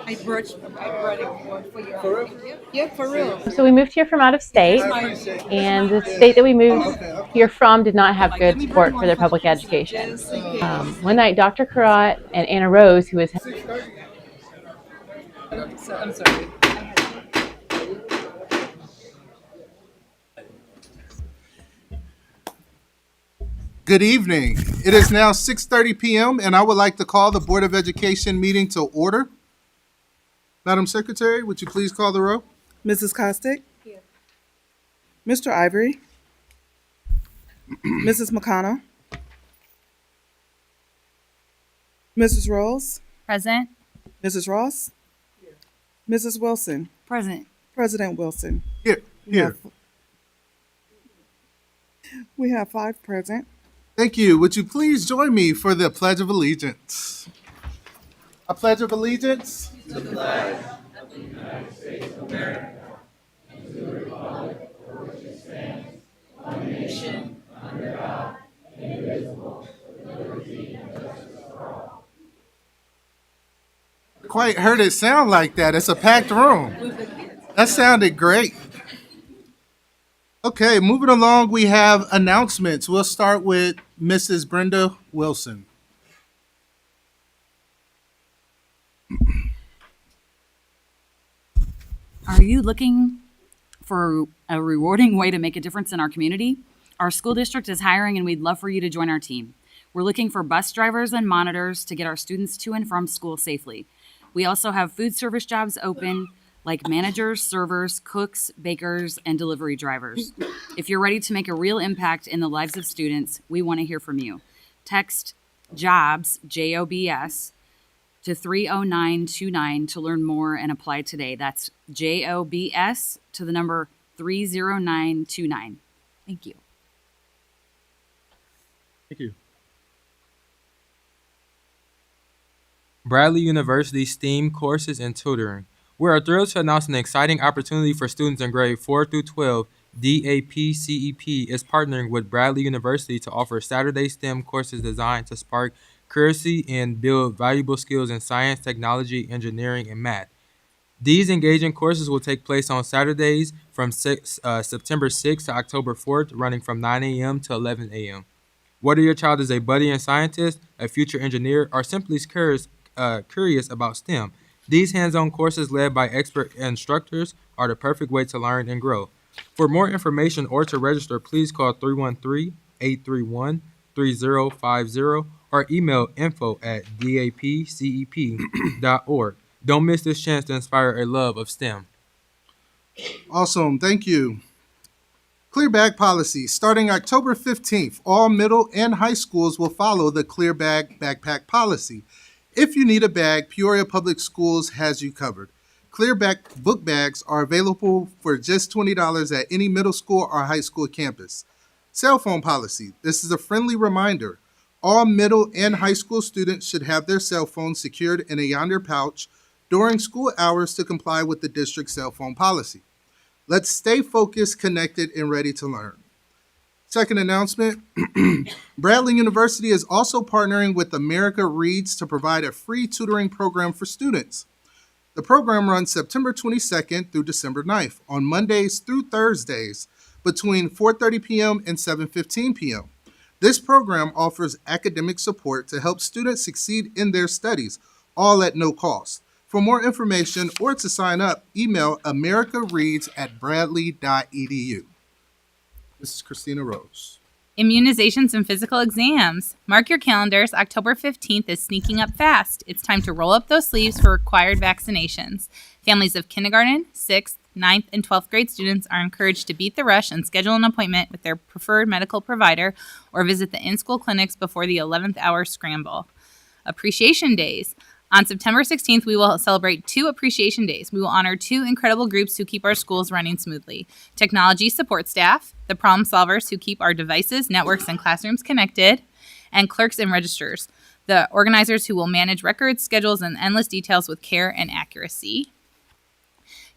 I brought a board for you. For real? Yeah, for real. So we moved here from out of state, and the state that we moved here from did not have good support for their public education. One night, Dr. Karat and Anna Rose, who was So, I'm sorry. Good evening. It is now 6:30 p.m. and I would like to call the Board of Education meeting to order. Madam Secretary, would you please call the roll? Mrs. Costick? Here. Mr. Ivory? Mrs. McConnell? Mrs. Rose? Present. Mrs. Ross? Here. Mrs. Wilson? Present. President Wilson? Here. We have 5 present. Thank you. Would you please join me for the Pledge of Allegiance? A Pledge of Allegiance. Quite heard it sound like that. It's a packed room. That sounded great. Okay, moving along, we have announcements. We'll start with Mrs. Brenda Wilson. Are you looking for a rewarding way to make a difference in our community? Our school district is hiring and we'd love for you to join our team. We're looking for bus drivers and monitors to get our students to and from school safely. We also have food service jobs open like managers, servers, cooks, bakers, and delivery drivers. If you're ready to make a real impact in the lives of students, we want to hear from you. Text JOBS, J-O-B-S, to 30929 to learn more and apply today. That's JOBS to the number 30929. Thank you. Thank you. Bradley University STEAM courses and tutoring. We are thrilled to announce an exciting opportunity for students in grade 4 through 12. DAPCEP is partnering with Bradley University to offer Saturday STEM courses designed to spark curiosity and build valuable skills in science, technology, engineering, and math. These engaging courses will take place on Saturdays from September 6th to October 4th, running from 9 a.m. to 11 a.m. Whether your child is a budding scientist, a future engineer, or simply curious about STEM, these hands-on courses led by expert instructors are the perfect way to learn and grow. For more information or to register, please call 313-831-3050 or email info@dapcep.org. Don't miss this chance to inspire a love of STEM. Awesome. Thank you. Clear bag policy. Starting October 15th, all middle and high schools will follow the clear bag backpack policy. If you need a bag, Peoria Public Schools has you covered. Clear book bags are available for just $20 at any middle school or high school campus. Cell phone policy. This is a friendly reminder. All middle and high school students should have their cell phones secured in a yonder pouch during school hours to comply with the district cell phone policy. Let's stay focused, connected, and ready to learn. Second announcement, Bradley University is also partnering with America Reads to provide a free tutoring program for students. The program runs September 22nd through December 9th on Mondays through Thursdays between 4:30 p.m. and 7:15 p.m. This program offers academic support to help students succeed in their studies, all at no cost. For more information or to sign up, email americareads@bradley.edu. This is Christina Rose. Immunizations and physical exams. Mark your calendars. October 15th is sneaking up fast. It's time to roll up those sleeves for required vaccinations. Families of kindergarten, 6th, 9th, and 12th grade students are encouraged to beat the rush and schedule an appointment with their preferred medical provider or visit the in-school clinics before the 11th hour scramble. Appreciation Days. On September 16th, we will celebrate 2 Appreciation Days. We will honor 2 incredible groups who keep our schools running smoothly. Technology support staff, the problem solvers who keep our devices, networks, and classrooms connected, and clerks and registers, the organizers who will manage records, schedules, and endless details with care and accuracy.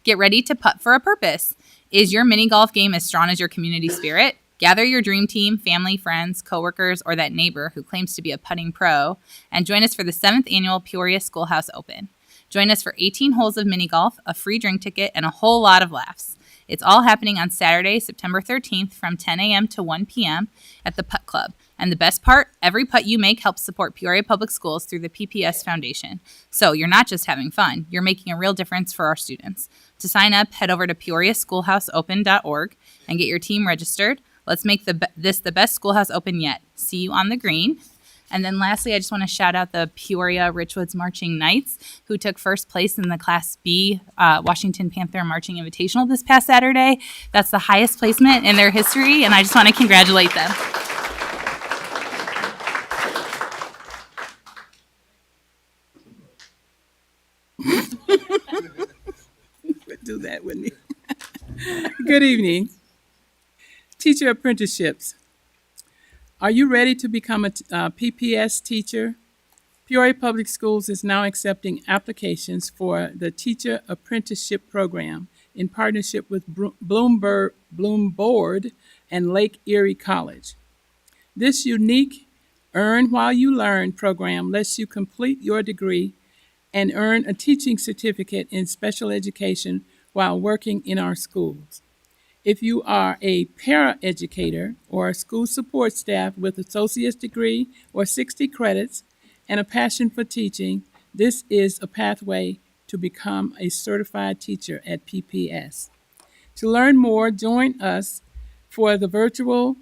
Get ready to putt for a purpose. Is your mini golf game as strong as your community spirit? Gather your dream team, family, friends, coworkers, or that neighbor who claims to be a putting pro, and join us for the 7th annual Peoria Schoolhouse Open. Join us for 18 holes of mini golf, a free drink ticket, and a whole lot of laughs. It's all happening on Saturday, September 13th from 10 a.m. to 1 p.m. at the Putt Club. And the best part, every putt you make helps support Peoria Public Schools through the PPS Foundation. So you're not just having fun, you're making a real difference for our students. To sign up, head over to peoriaschoolhouseopen.org and get your team registered. Let's make this the best Schoolhouse Open yet. See you on the green. And then lastly, I just want to shout out the Peoria Richwoods Marching Knights, who took first place in the Class B Washington Panther Marching Invitational this past Saturday. That's the highest placement in their history, and I just want to congratulate them. Do that, wouldn't he? Good evening. Teacher apprenticeships. Are you ready to become a PPS teacher? Peoria Public Schools is now accepting applications for the Teacher Apprenticeship Program in partnership with Bloomboard and Lake Erie College. This unique Earn While You Learn program lets you complete your degree and earn a teaching certificate in special education while working in our schools. If you are a paraeducator or a school support staff with associate's degree or 60 credits and a passion for teaching, this is a pathway to become a certified teacher at PPS. To learn more, join us for the virtual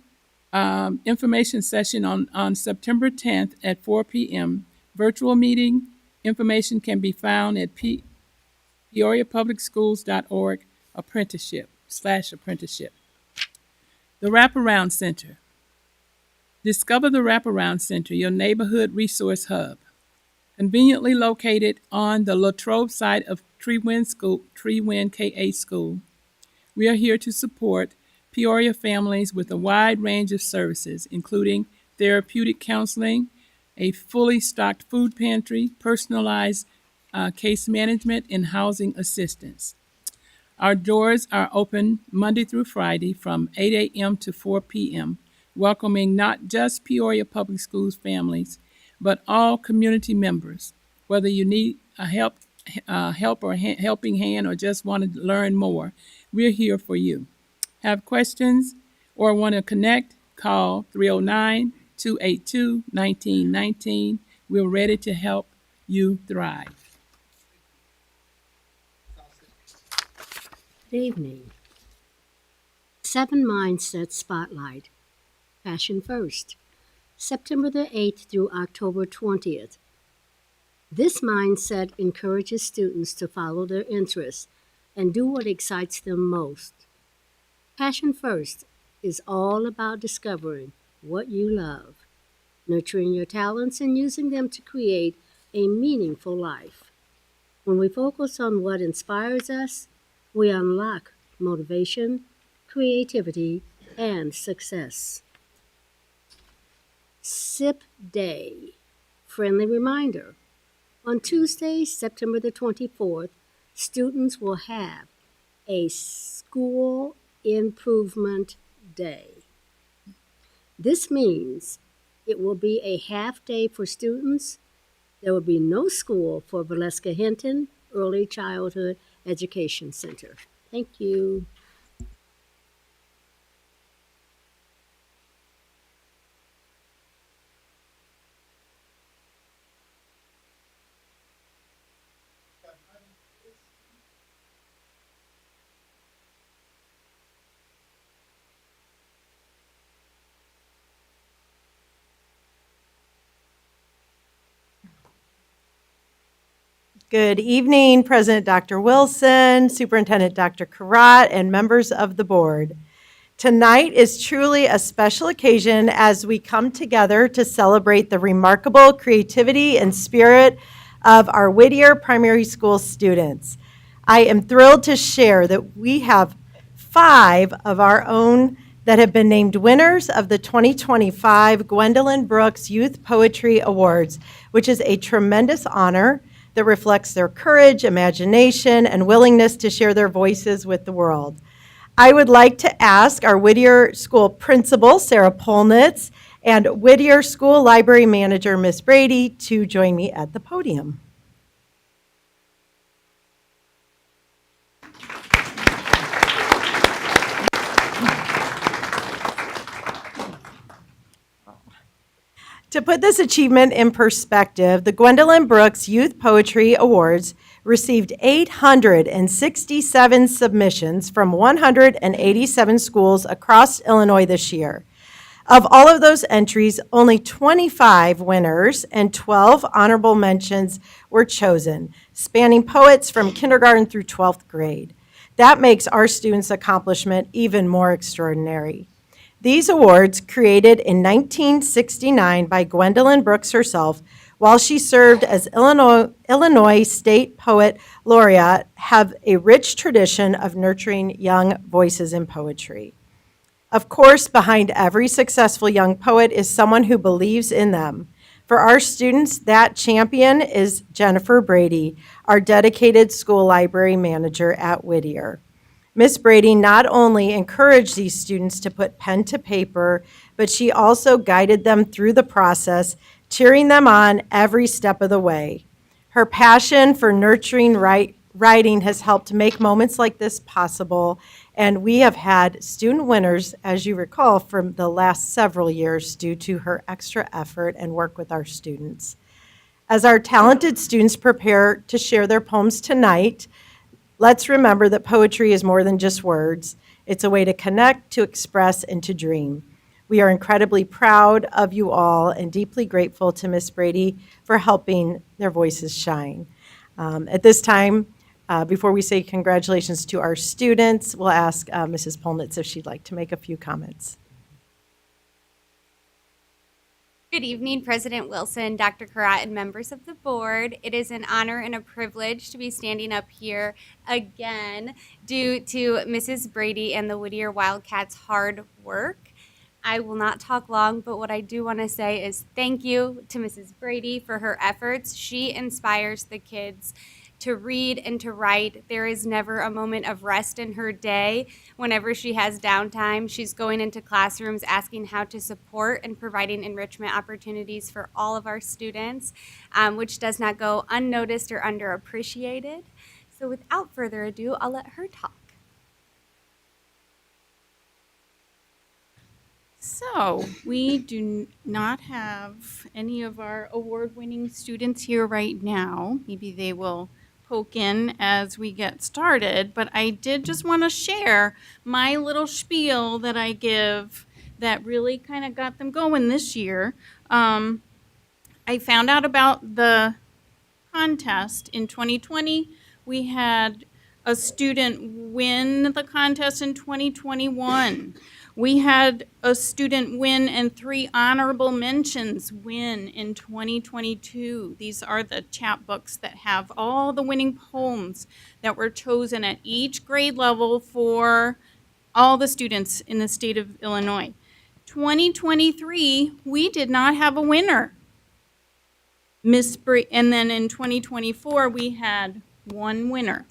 information session on September 10th at 4 p.m. Virtual meeting information can be found at peoriapublicschools.org apprenticeship/apprenticeship. The Wraparound Center. Discover the Wraparound Center, your neighborhood resource hub. Conveniently located on the Latrobe site of Treewind KA School, we are here to support Peoria families with a wide range of services, including therapeutic counseling, a fully stocked food pantry, personalized case management, and housing assistance. Our doors are open Monday through Friday from 8 a.m. to 4 p.m., welcoming not just Peoria Public Schools families, but all community members. Whether you need a helping hand or just want to learn more, we're here for you. Have questions or want to connect? Call 309-282-1919. We're ready to help you thrive. Good evening. 7 Mindset Spotlight. Passion First. September the 8th through October 20th. This mindset encourages students to follow their interests and do what excites them most. Passion First is all about discovering what you love, nurturing your talents, and using them to create a meaningful life. When we focus on what inspires us, we unlock motivation, creativity, and success. SIP Day. Friendly reminder. On Tuesday, September the 24th, students will have a School Improvement Day. This means it will be a half day for students. There will be no school for Valeska Hinton Early Childhood Education Center. Thank you. Good evening, President Dr. Wilson, Superintendent Dr. Karat, and members of the board. Tonight is truly a special occasion as we come together to celebrate the remarkable creativity and spirit of our Whittier Primary School students. I am thrilled to share that we have 5 of our own that have been named winners of the 2025 Gwendolyn Brooks Youth Poetry Awards, which is a tremendous honor that reflects their courage, imagination, and willingness to share their voices with the world. I would like to ask our Whittier School Principal, Sarah Polnitz, and Whittier School Library Manager, Miss Brady, to join me at the podium. To put this achievement in perspective, the Gwendolyn Brooks Youth Poetry Awards received 867 submissions from 187 schools across Illinois this year. Of all of those entries, only 25 winners and 12 honorable mentions were chosen, spanning poets from kindergarten through 12th grade. That makes our students' accomplishment even more extraordinary. These awards, created in 1969 by Gwendolyn Brooks herself, while she served as Illinois State Poet Laureate, have a rich tradition of nurturing young voices in poetry. Of course, behind every successful young poet is someone who believes in them. For our students, that champion is Jennifer Brady, our dedicated school library manager at Whittier. Miss Brady not only encouraged these students to put pen to paper, but she also guided them through the process, cheering them on every step of the way. Her passion for nurturing writing has helped make moments like this possible, and we have had student winners, as you recall, from the last several years due to her extra effort and work with our students. As our talented students prepare to share their poems tonight, let's remember that poetry is more than just words. It's a way to connect, to express, and to dream. We are incredibly proud of you all and deeply grateful to Miss Brady for helping their voices shine. At this time, before we say congratulations to our students, we'll ask Mrs. Polnitz if she'd like to make a few comments. Good evening, President Wilson, Dr. Karat, and members of the board. It is an honor and a privilege to be standing up here again due to Mrs. Brady and the Whittier Wildcats' hard work. I will not talk long, but what I do want to say is thank you to Mrs. Brady for her efforts. She inspires the kids to read and to write. There is never a moment of rest in her day. Whenever she has downtime, she's going into classrooms asking how to support and providing enrichment opportunities for all of our students, which does not go unnoticed or underappreciated. So without further ado, I'll let her talk. So we do not have any of our award-winning students here right now. Maybe they will poke in as we get started, but I did just want to share my little spiel that I give that really kind of got them going this year. I found out about the contest in 2020. We had a student win the contest in 2021. We had a student win and 3 honorable mentions win in 2022. These are the chapbooks that have all the winning poems that were chosen at each grade level for all the students in the state of Illinois. 2023, we did not have a winner. And then in 2024, we had 1 winner.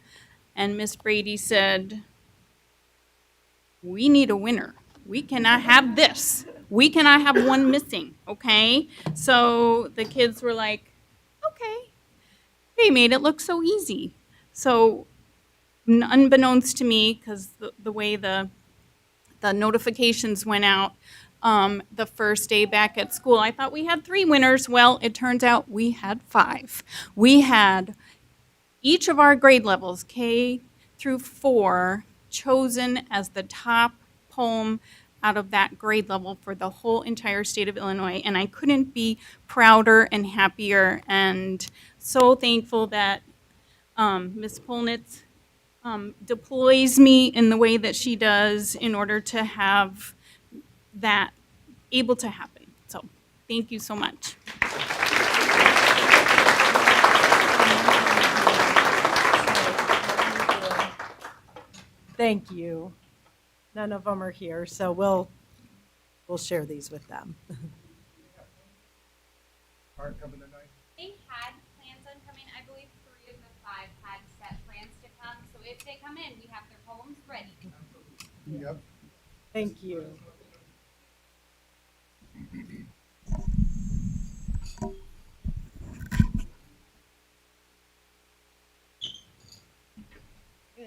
And Miss Brady said, we need a winner. We cannot have this. We cannot have 1 missing, okay? So the kids were like, okay. They made it look so easy. So unbeknownst to me, because the way the notifications went out the first day back at school, I thought we had 3 winners. Well, it turns out we had 5. We had each of our grade levels, K through 4, chosen as the top poem out of that grade level for the whole entire state of Illinois. And I couldn't be prouder and happier and so thankful that Ms. Polnitz deploys me in the way that she does in order to have that able to happen. So thank you so much. Thank you. None of them are here, so we'll share these with them. Aren't coming tonight? They had plans on coming. I believe 3 of the 5 had set plans to come. So if they come in, we have their poems ready. Yep. Thank you.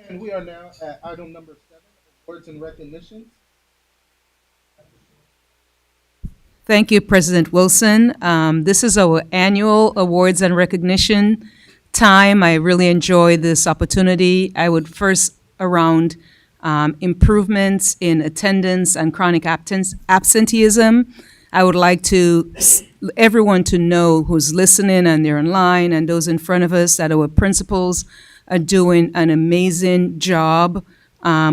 And we are now at item number 7, awards and recognitions. Thank you, President Wilson. This is our annual awards and recognition time. I really enjoy this opportunity. I would first around improvements in attendance and chronic absenteeism. I would like to everyone to know who's listening and they're online and those in front of us that our principals are doing an amazing job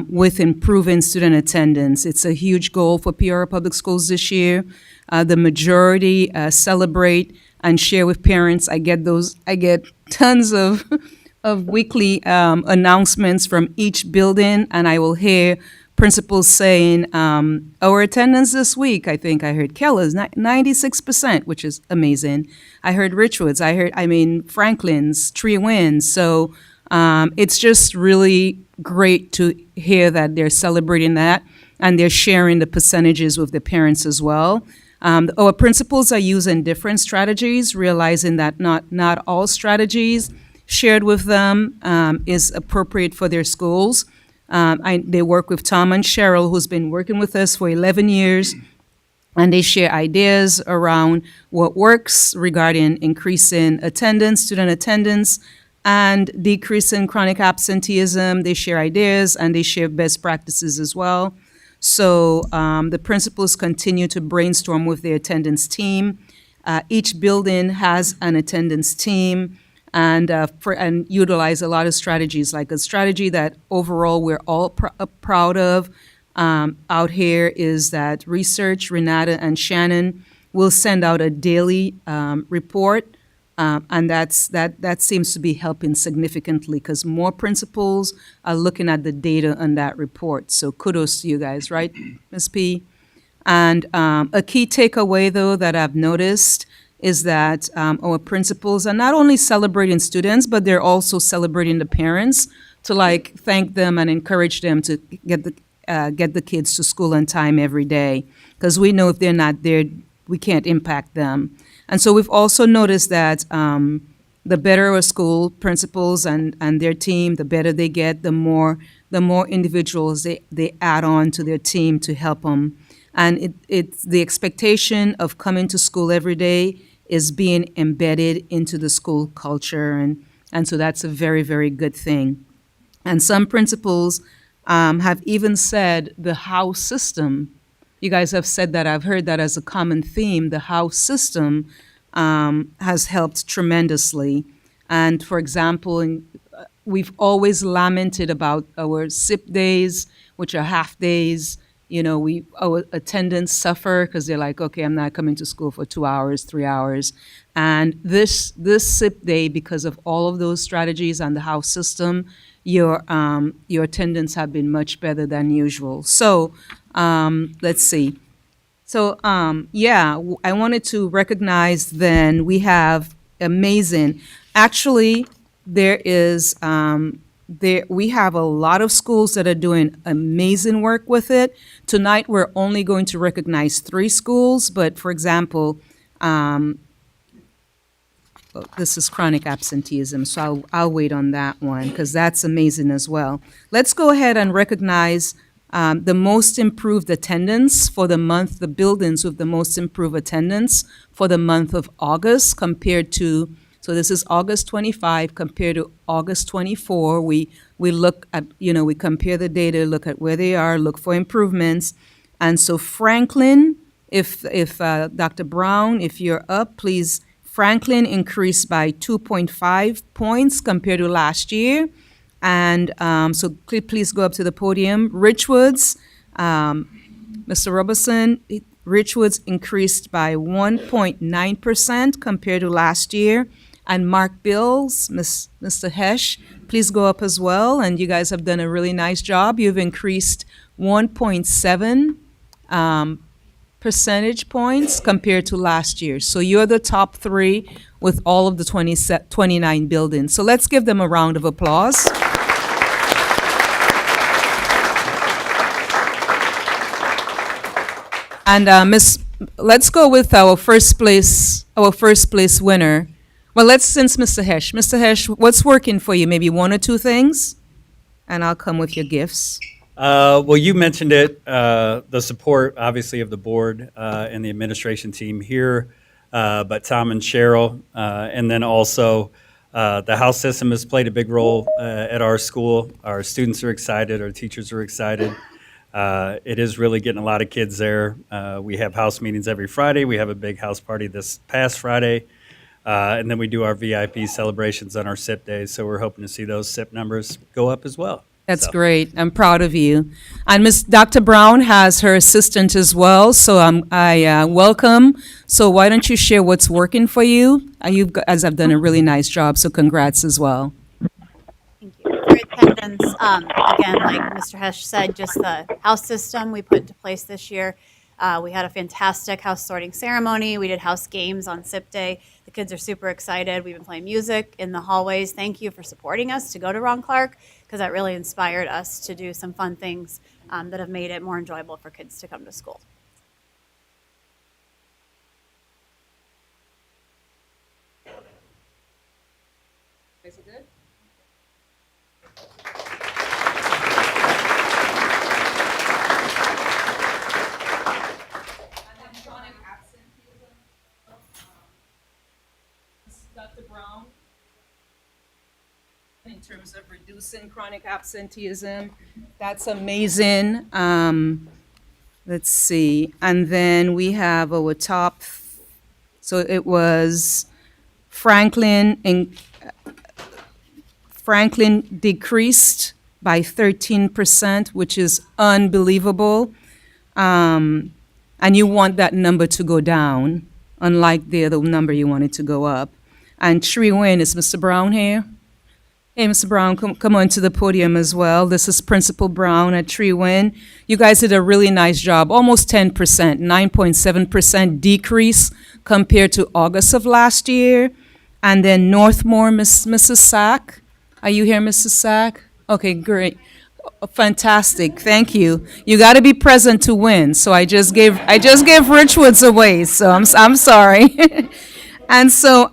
with improving student attendance. It's a huge goal for Peoria Public Schools this year. The majority celebrate and share with parents. I get tons of weekly announcements from each building, and I will hear principals saying, our attendance this week, I think I heard Keller's 96%, which is amazing. I heard Richwood's, Franklin's, Tree Winds. So it's just really great to hear that they're celebrating that and they're sharing the percentages with the parents as well. Our principals are using different strategies, realizing that not all strategies shared with them is appropriate for their schools. They work with Tom and Cheryl, who's been working with us for 11 years, and they share ideas around what works regarding increasing attendance, student attendance, and decreasing chronic absenteeism. They share ideas and they share best practices as well. So the principals continue to brainstorm with their attendance team. Each building has an attendance team and utilize a lot of strategies, like a strategy that overall we're all proud of out here is that research, Renata and Shannon will send out a daily report. And that seems to be helping significantly because more principals are looking at the data on that report. So kudos to you guys, right, Ms. P? And a key takeaway, though, that I've noticed is that our principals are not only celebrating students, but they're also celebrating the parents to thank them and encourage them to get the kids to school on time every day. Because we know if they're not there, we can't impact them. And so we've also noticed that the better our school principals and their team, the better they get, the more individuals they add on to their team to help them. And it's the expectation of coming to school every day is being embedded into the school culture. And so that's a very, very good thing. And some principals have even said the house system. You guys have said that. I've heard that as a common theme. The house system has helped tremendously. And for example, we've always lamented about our SIP days, which are half days. Our attendance suffer because they're like, okay, I'm not coming to school for 2 hours, 3 hours. And this SIP day, because of all of those strategies and the house system, your attendance have been much better than usual. So let's see. So I wanted to recognize then we have amazing. Actually, there is we have a lot of schools that are doing amazing work with it. Tonight, we're only going to recognize 3 schools, but for example, this is chronic absenteeism, so I'll wait on that one because that's amazing as well. Let's go ahead and recognize the most improved attendance for the month, the buildings with the most improved attendance for the month of August compared to, so this is August 25 compared to August 24. We look at, we compare the data, look at where they are, look for improvements. And so Franklin, if Dr. Brown, if you're up, please, Franklin increased by 2.5 points compared to last year. And so please go up to the podium. Richwoods, Mr. Robertson, Richwoods increased by 1.9% compared to last year. And Mark Bills, Mr. Hesh, please go up as well. And you guys have done a really nice job. You've increased 1.7 percentage points compared to last year. So you're the top 3 with all of the 29 buildings. So let's give them a round of applause. And let's go with our first place winner. Well, since Mr. Hesh, what's working for you? Maybe one or two things, and I'll come with your gifts. Well, you mentioned it, the support, obviously, of the board and the administration team here, but Tom and Cheryl, and then also the house system has played a big role at our school. Our students are excited, our teachers are excited. It is really getting a lot of kids there. We have house meetings every Friday. We have a big house party this past Friday. And then we do our VIP celebrations on our SIP days. So we're hoping to see those SIP numbers go up as well. That's great. I'm proud of you. And Dr. Brown has her assistant as well. So I welcome. So why don't you share what's working for you? You guys have done a really nice job. So congrats as well. Thank you. For attendance, again, like Mr. Hesh said, just the house system we put into place this year. We had a fantastic house sorting ceremony. We did house games on SIP Day. The kids are super excited. We've been playing music in the hallways. Thank you for supporting us to go to Ron Clark, because that really inspired us to do some fun things that have made it more enjoyable for kids to come to school. Is it good? Dr. Brown, in terms of reducing chronic absenteeism, that's amazing. Let's see. And then we have our top, so it was Franklin decreased by 13%, which is unbelievable. And you want that number to go down, unlike the other number you want it to go up. And Tree Win, is Mr. Brown here? Hey, Mr. Brown, come on to the podium as well. This is Principal Brown at Tree Win. You guys did a really nice job, almost 10%, 9.7% decrease compared to August of last year. And then Northmore, Mrs. Sack. Are you here, Mrs. Sack? Okay, great. Fantastic, thank you. You got to be present to win. So I just gave Richwoods away, so I'm sorry. And so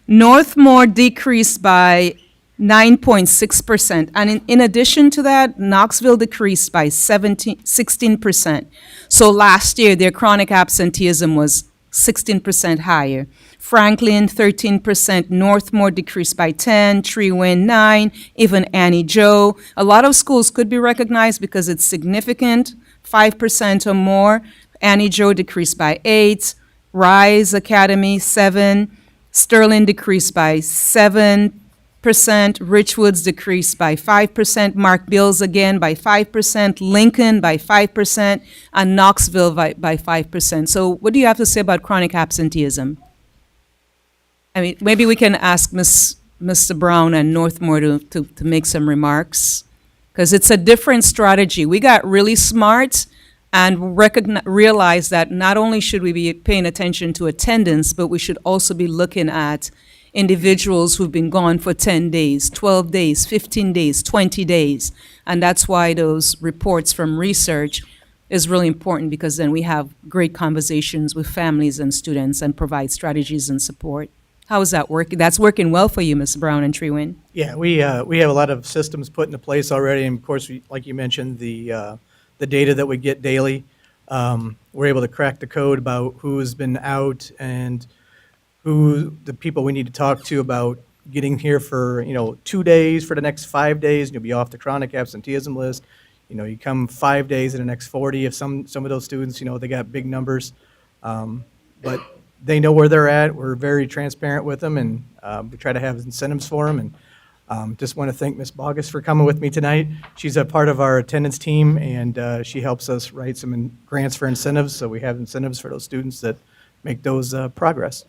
Northmore decreased by 9.6%. And in addition to that, Knoxville decreased by 16%. So last year, their chronic absenteeism was 16% higher. Franklin, 13%. Northmore decreased by 10. Tree Win, 9. Even Annie Joe. A lot of schools could be recognized because it's significant, 5% or more. Annie Joe decreased by 8. Rise Academy, 7. Sterling decreased by 7%. Richwoods decreased by 5%. Mark Bills again by 5%. Lincoln by 5%. And Knoxville by 5%. So what do you have to say about chronic absenteeism? I mean, maybe we can ask Mr. Brown and Northmore to make some remarks, because it's a different strategy. We got really smart and realize that not only should we be paying attention to attendance, but we should also be looking at individuals who've been gone for 10 days, 12 days, 15 days, 20 days. And that's why those reports from research is really important, because then we have great conversations with families and students and provide strategies and support. How is that working? That's working well for you, Ms. Brown and Tree Win? Yeah, we have a lot of systems put into place already, and of course, like you mentioned, the data that we get daily, we're able to crack the code about who has been out and who the people we need to talk to about getting here for 2 days for the next 5 days, and you'll be off the chronic absenteeism list. You come 5 days in the next 40. If some of those students, they got big numbers, but they know where they're at. We're very transparent with them, and we try to have incentives for them. And just want to thank Ms. Bogus for coming with me tonight. She's a part of our attendance team, and she helps us write some grants for incentives, so we have incentives for those students that make those progress.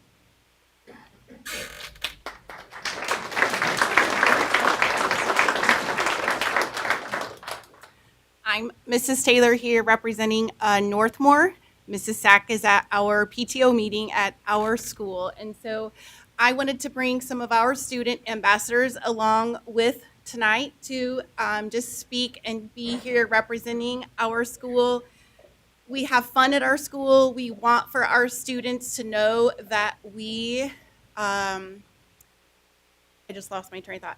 I'm Mrs. Taylor here representing Northmore. Mrs. Sack is at our PTO meeting at our school. And so I wanted to bring some of our student ambassadors along with tonight to just speak and be here representing our school. we have fun at our school. We want for our students to know that I just lost my train of thought.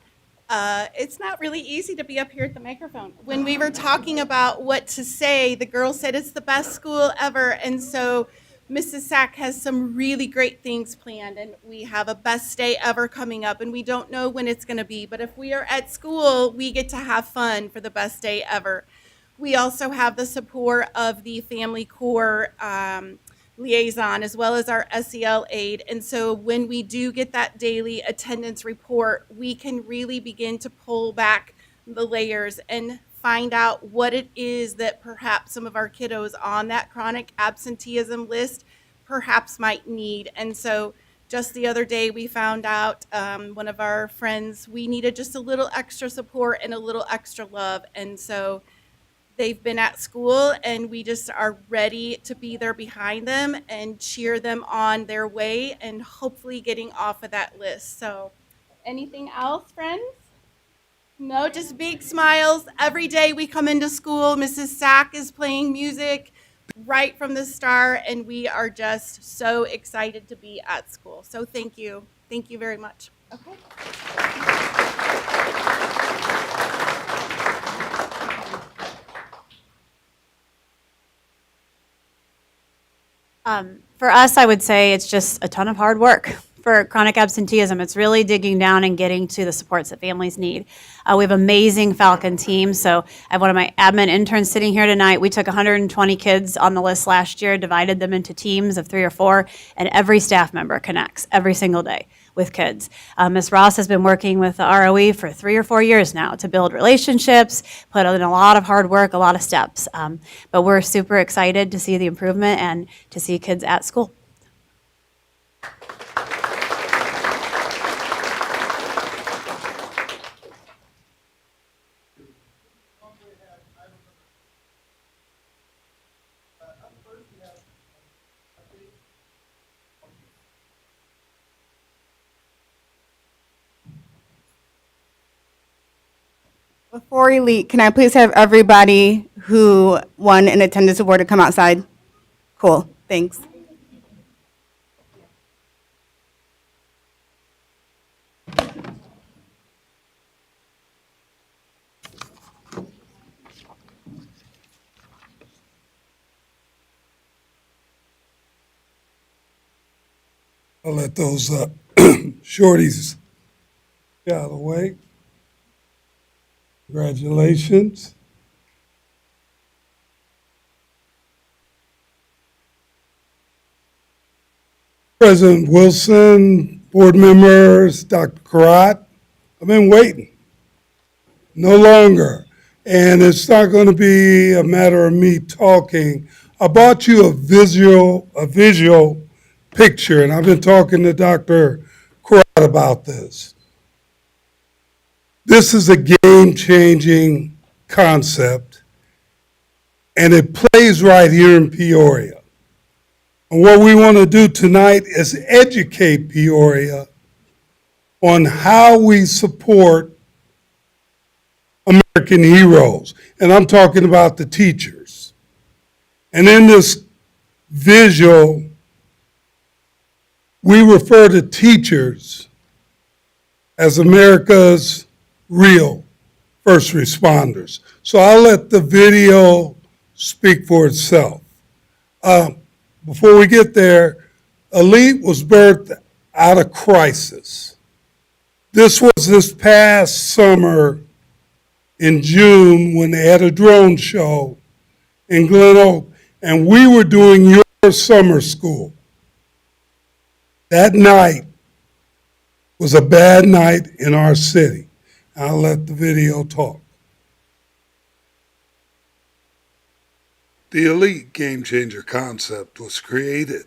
It's not really easy to be up here at the microphone. When we were talking about what to say, the girl said it's the best school ever. And so Mrs. Sack has some really great things planned, and we have a best day ever coming up, and we don't know when it's going to be. But if we are at school, we get to have fun for the best day ever. We also have the support of the Family Core liaison, as well as our SEL aide. And so when we do get that daily attendance report, we can really begin to pull back the layers and find out what it is that perhaps some of our kiddos on that chronic absenteeism list perhaps might need. And so just the other day, we found out one of our friends, we needed just a little extra support and a little extra love. And so they've been at school, and we just are ready to be there behind them and cheer them on their way and hopefully getting off of that list. So anything else, friends? No, just big smiles. Every day we come into school, Mrs. Sack is playing music right from the start, and we are just so excited to be at school. So thank you. Thank you very much. Okay. For us, I would say it's just a ton of hard work. For chronic absenteeism, it's really digging down and getting to the supports that families need. We have amazing Falcon team. So I have one of my admin interns sitting here tonight. We took 120 kids on the list last year, divided them into teams of 3 or 4, and every staff member connects every single day with kids. Ms. Ross has been working with the ROE for 3 or 4 years now to build relationships, put in a lot of hard work, a lot of steps. But we're super excited to see the improvement and to see kids at school. Before Elite, can I please have everybody who won an attendance award to come outside? Cool, thanks. I'll let those shorties get out of the way. Congratulations. President Wilson, board members, Dr. Karat, I've been waiting. No longer. And it's not going to be a matter of me talking. I brought you a visual picture, and I've been talking to Dr. Karat about this. This is a game-changing concept, and it plays right here in Peoria. And what we want to do tonight is educate Peoria on how we support American heroes. And I'm talking about the teachers. And in this visual, we refer to teachers as America's real first responders. So I'll let the video speak for itself. Before we get there, Elite was birthed out of crisis. This was this past summer in June when they had a drone show in Glen Oak, and we were doing your summer school. That night was a bad night in our city. I'll let the video talk. The Elite Game Changer concept was created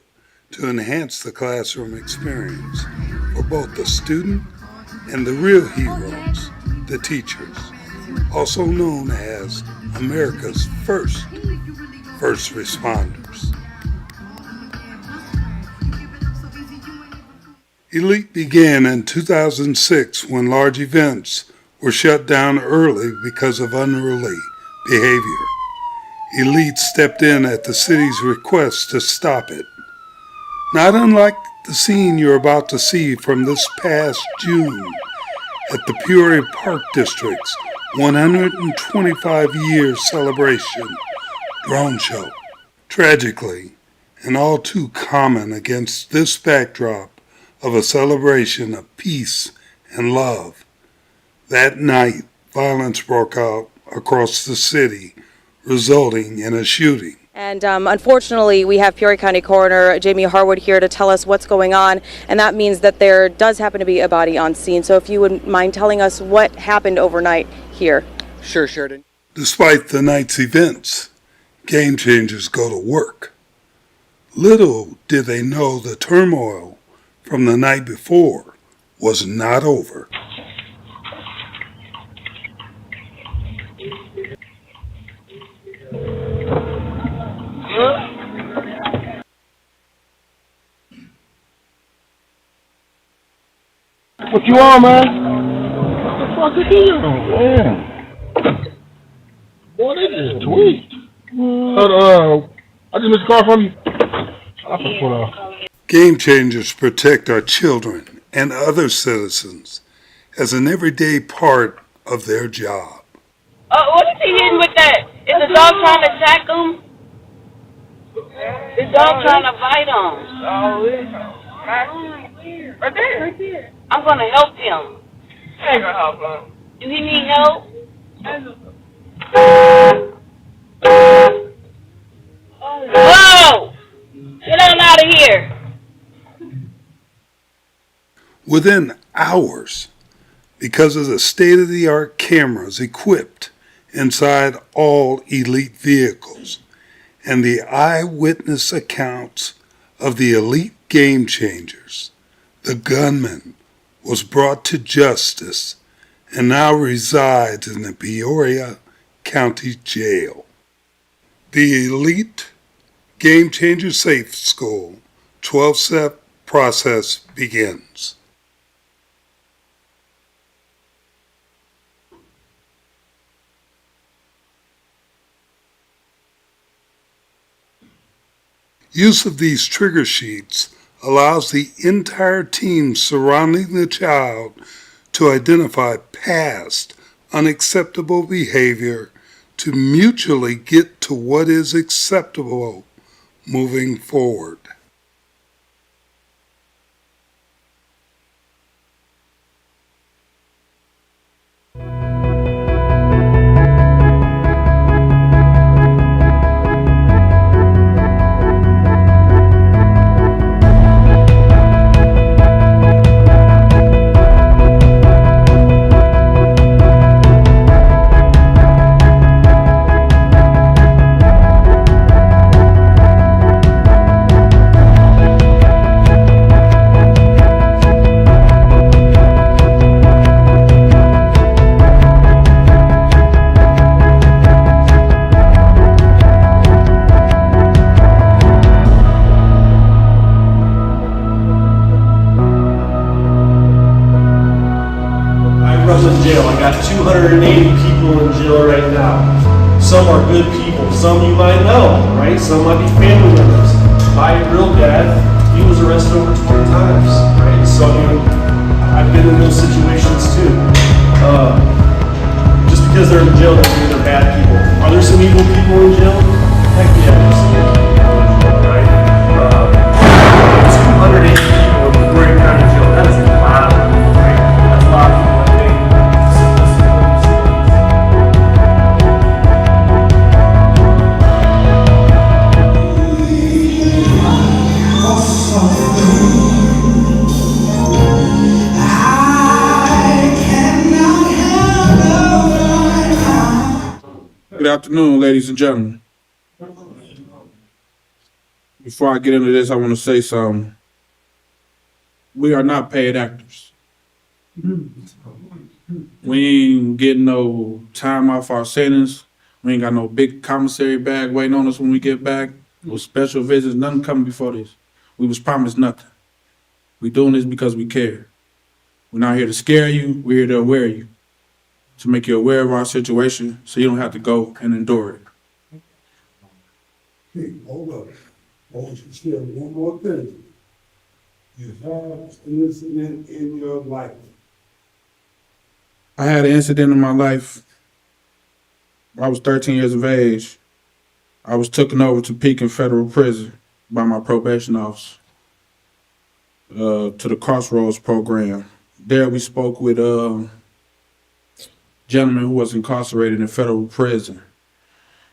to enhance the classroom experience for both the student and the real heroes, the teachers, also known as America's first responders. Elite began in 2006 when large events were shut down early because of unruly behavior. Elite stepped in at the city's request to stop it. Not unlike the scene you're about to see from this past June at the Peoria Park District's 125-year celebration drone show. Tragically, and all too common against this backdrop of a celebration of peace and love, that night violence broke out across the city, resulting in a shooting. And unfortunately, we have Peoria County Coroner Jamie Harwood here to tell us what's going on, and that means that there does happen to be a body on scene. So if you would mind telling us what happened overnight here. Sure, Sheridan. Despite the night's events, game changers go to work. Little did they know the turmoil from the night before was not over. What you on, man? What the fuck are you on, man? Boy, they just tweaked. I just missed a call from you. I'll pull off. Game changers protect our children and other citizens as an everyday part of their job. What is he hitting with that? Is the dog trying to attack him? The dog trying to bite him. Right there. Right there. I'm going to help him. I ain't going to help him. Do he need help? Whoa! Get on out of here. Within hours, because of the state-of-the-art cameras equipped inside all elite vehicles and the eyewitness accounts of the elite game changers, the gunman was brought to justice and now resides in the Peoria County Jail. The Elite Game Changer Safe School 12-step process begins. Use of these trigger sheets allows the entire team surrounding the child to identify past unacceptable behavior to mutually get to what is acceptable moving forward. Jail. I got 280 people in jail right now. Some are good people, some you might know, right? Some might be family members. My real dad, he was arrested over 20 times, right? So I've been in those situations too. Just because they're in jail doesn't mean they're bad people. Are there some evil people in jail? Heck yeah, there's some evil people in jail, right? 280 people in Peoria County Jail, that is a lot of people, right? That's a lot of people. Good afternoon, ladies and gentlemen. Before I get into this, I want to say something. We are not paid actors. We ain't getting no time off our sentence. We ain't got no big commissary bag waiting on us when we get back. No special visits, nothing coming before this. We was promised nothing. We doing this because we care. We're not here to scare you, we're here to aware you. To make you aware of our situation so you don't have to go and endure it. Hey, hold up. I want you to share one more thing. You have an incident in your life. I had an incident in my life. I was 13 years of age. I was taken over to Pekin Federal Prison by my probation officer to the Crossroads program. There we spoke with a gentleman who was incarcerated in federal prison.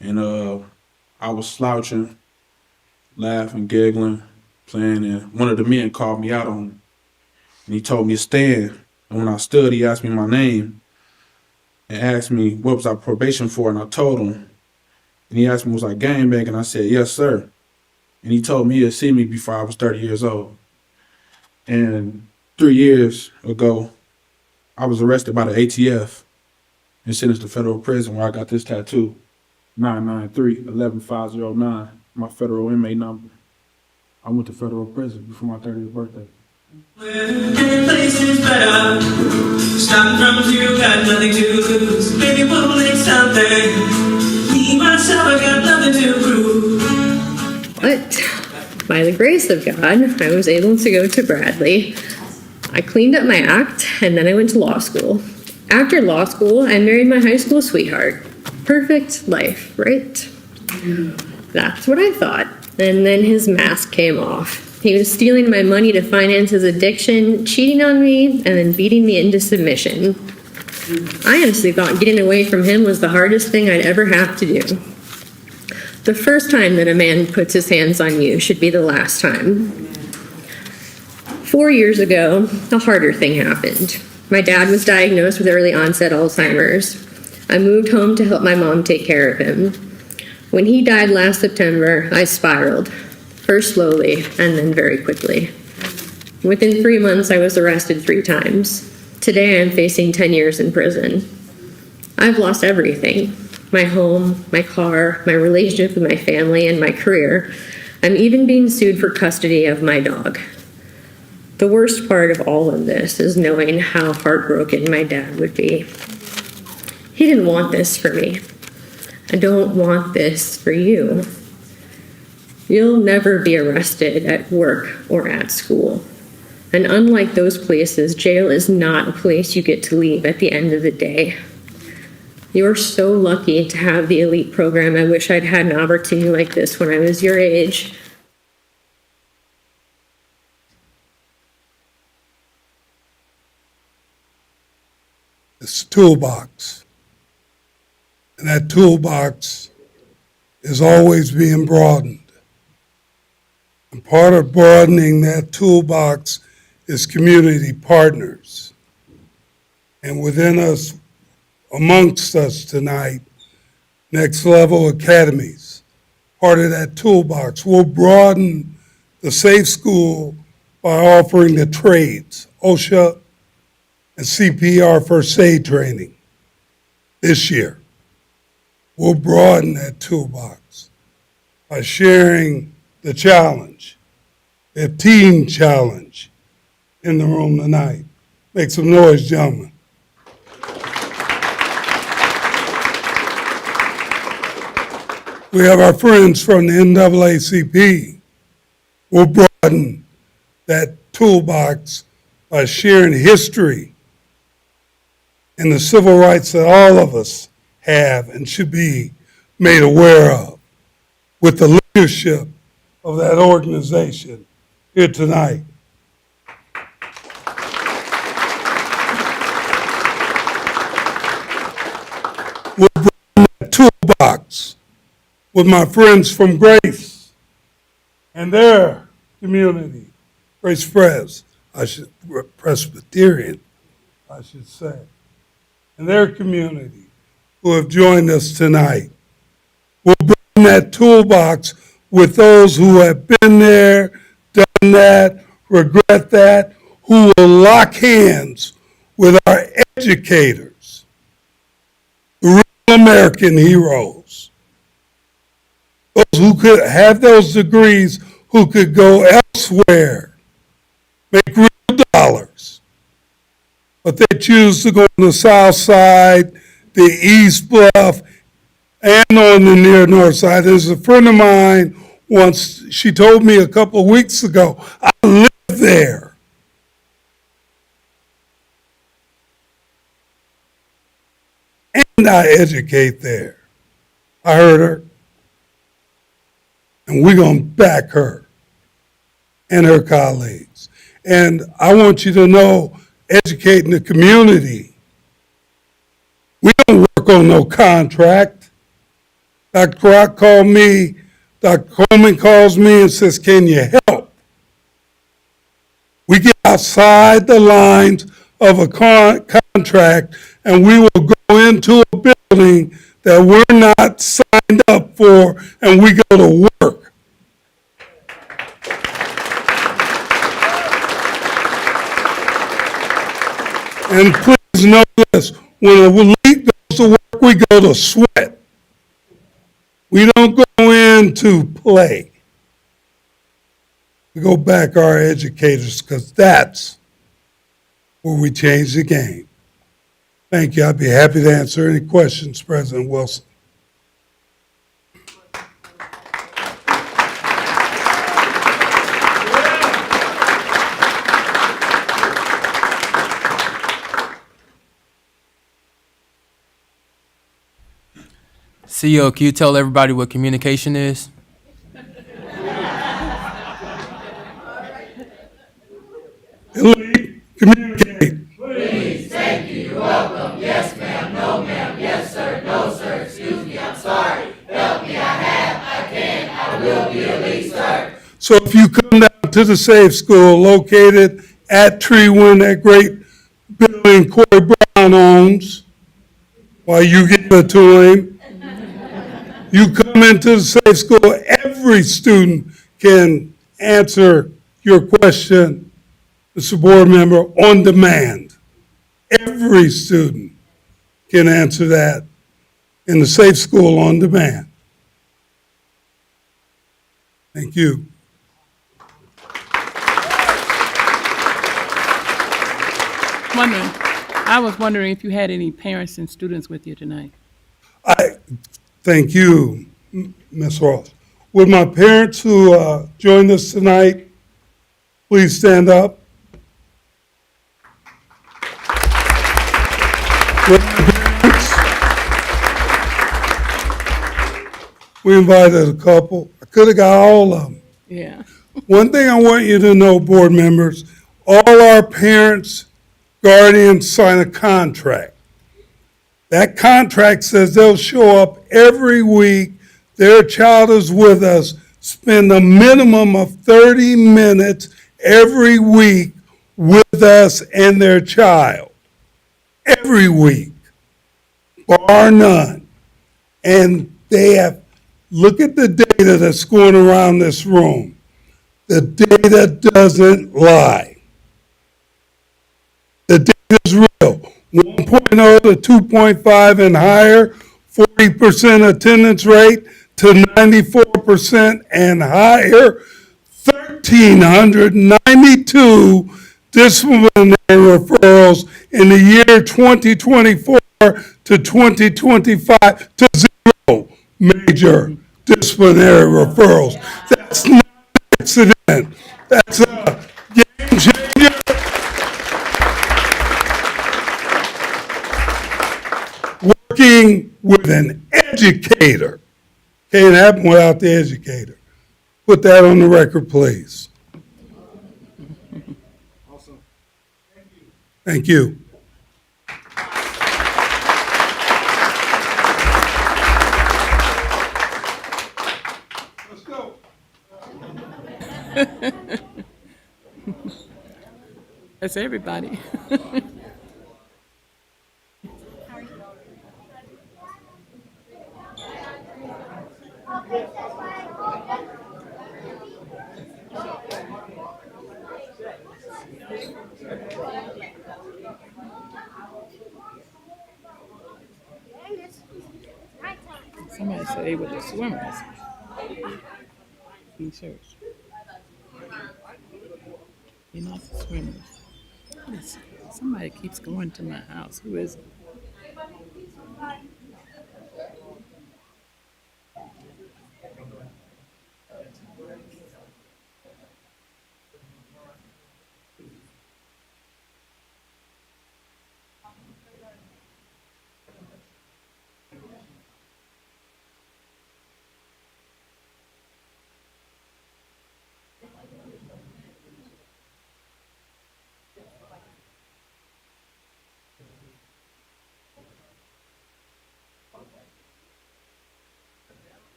And I was slouching, laughing, giggling, playing, and one of the men called me out on it. And he told me to stand. And when I stood, he asked me my name and asked me what was I probation for, and I told him. And he asked me, was I gangbanging? And I said, yes, sir. And he told me he'd see me before I was 30 years old. And 3 years ago, I was arrested by the ATF and sentenced to federal prison where I got this tattoo, 993-11509, my federal inmate number. I went to federal prison before my 30th birthday. Any place is better. Stopping from you, got nothing to lose. Baby, we'll make something. Me, myself, I got nothing to prove. But by the grace of God, I was able to go to Bradley. I cleaned up my act, and then I went to law school. After law school, I married my high school sweetheart. Perfect life, right? That's what I thought. And then his mask came off. He was stealing my money to finance his addiction, cheating on me, and then beating me into submission. I honestly thought getting away from him was the hardest thing I'd ever have to do. The first time that a man puts his hands on you should be the last time. 4 years ago, a harder thing happened. My dad was diagnosed with early onset Alzheimer's. I moved home to help my mom take care of him. When he died last September, I spiraled. First slowly, and then very quickly. Within 3 months, I was arrested 3 times. Today, I'm facing 10 years in prison. I've lost everything. My home, my car, my relationship with my family, and my career. I'm even being sued for custody of my dog. The worst part of all of this is knowing how heartbroken my dad would be. He didn't want this for me. I don't want this for you. You'll never be arrested at work or at school. And unlike those places, jail is not a place you get to leave at the end of the day. You're so lucky to have the elite program. I wish I'd had an opportunity like this when I was your age. It's a toolbox. And that toolbox is always being broadened. And part of broadening that toolbox is community partners. And within us, amongst us tonight, Next Level Academies, part of that toolbox. We'll broaden the Safe School by offering the trades, OSHA and CPR first aid training this year. We'll broaden that toolbox by sharing the challenge, the teen challenge in the room tonight. Make some noise, gentlemen. We have our friends from the NAACP. We'll broaden that toolbox by sharing history and the civil rights that all of us have and should be made aware of with the leadership of that organization here tonight. We'll bring that toolbox with my friends from Grace and their community, Grace Presbyterian, I should say, and their community who have joined us tonight. We'll bring that toolbox with those who have been there, done that, regret that, who will lock hands with our educators, the real American heroes, those who could have those degrees, who could go elsewhere, make real dollars, but they choose to go on the South Side, the East Bluff, and on the near north side. There's a friend of mine once, she told me a couple of weeks ago, I live there. And I educate there. I heard her. And we're going to back her and her colleagues. And I want you to know, educating the community, we don't work on no contract. Dr. Rock called me, Dr. Coleman calls me and says, can you help? We get outside the lines of a contract and we will go into a building that we're not signed up for and we go to work. And please know this, when a league goes to work, we go to sweat. We don't go in to play. We go back our educators because that's where we change the game. Thank you. I'd be happy to answer any questions, President Wilson. CEO, can you tell everybody what communication is? Communicate. Please, thank you, you're welcome. Yes, ma'am, no, ma'am, yes, sir, no, sir, excuse me, I'm sorry. Help me, I have, I can, I will be a lead start. So if you come down to the Safe School located at Treewind, that great building Corey Brown owns, while you give it to him, you come into the Safe School, every student can answer your question, Mr. Board Member, on demand. Every student can answer that in the Safe School on demand. Thank you. I was wondering if you had any parents and students with you tonight. Thank you, Ms. Ross. Would my parents who joined us tonight please stand up? We invited a couple. I could have got all of them. Yeah. One thing I want you to know, board members, all our parents, guardians sign a contract. That contract says they'll show up every week, their child is with us, spend a minimum of 30 minutes every week with us and their child. Every week, bar none. And they have, look at the data that's going around this room. The data doesn't lie. The data is real. 1.0 to 2.5 and higher, 40% attendance rate to 94% and higher, 1,392 disciplinary referrals in the year 2024 to 2025 to zero major disciplinary referrals. That's not an accident. That's a game changer. Working with an educator. Can't happen without the educator. Put that on the record, please. Awesome. Thank you. Let's go. That's everybody. Somebody said they were the swimmers in church. You're not the swimmers. Somebody keeps going to my house. Who is it?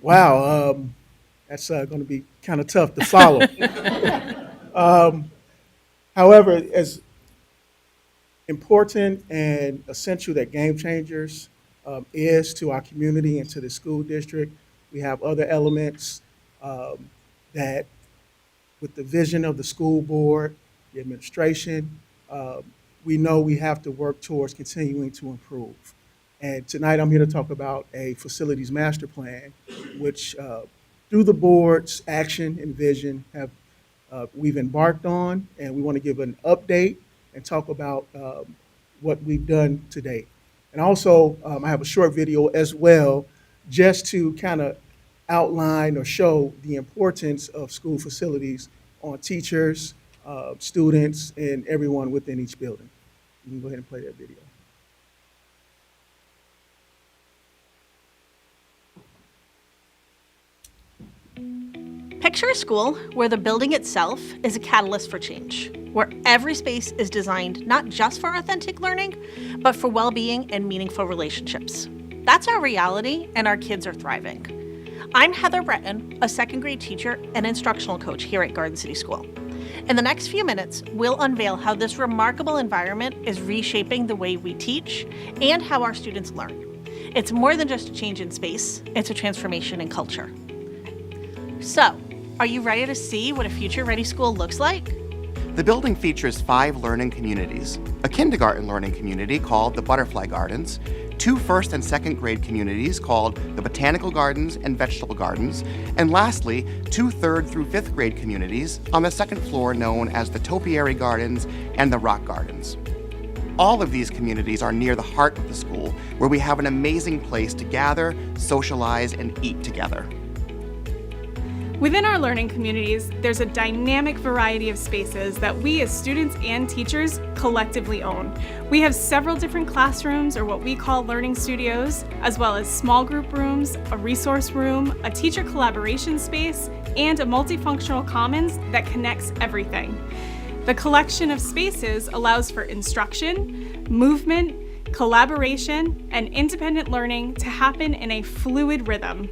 Wow, that's going to be kind of tough to follow. However, as important and essential that Game Changers is to our community and to the school district, we have other elements that, with the vision of the school board, the administration, we know we have to work towards continuing to improve. And tonight I'm here to talk about a facilities master plan, which through the board's action and vision we've embarked on, and we want to give an update and talk about what we've done to date. And also, I have a short video as well, just to kind of outline or show the importance of school facilities on teachers, students, and everyone within each building. You can go ahead and play that video. Picture a school where the building itself is a catalyst for change, where every space is designed not just for authentic learning, but for well-being and meaningful relationships. That's our reality, and our kids are thriving. I'm Heather Breton, a second grade teacher and instructional coach here at Garden City School. In the next few minutes, we'll unveil how this remarkable environment is reshaping the way we teach and how our students learn. It's more than just a change in space, it's a transformation in culture. So, are you ready to see what a future-ready school looks like? The building features 5 learning communities, a kindergarten learning community called the Butterfly Gardens, 2 first and second grade communities called the Botanical Gardens and Vegetable Gardens, and lastly, 2 third through 5th grade communities on the second floor known as the Topiary Gardens and the Rock Gardens. All of these communities are near the heart of the school, where we have an amazing place to gather, socialize, and eat together. Within our learning communities, there's a dynamic variety of spaces that we as students and teachers collectively own. We have several different classrooms, or what we call learning studios, as well as small group rooms, a resource room, a teacher collaboration space, and a multifunctional commons that connects everything. The collection of spaces allows for instruction, movement, collaboration, and independent learning to happen in a fluid rhythm.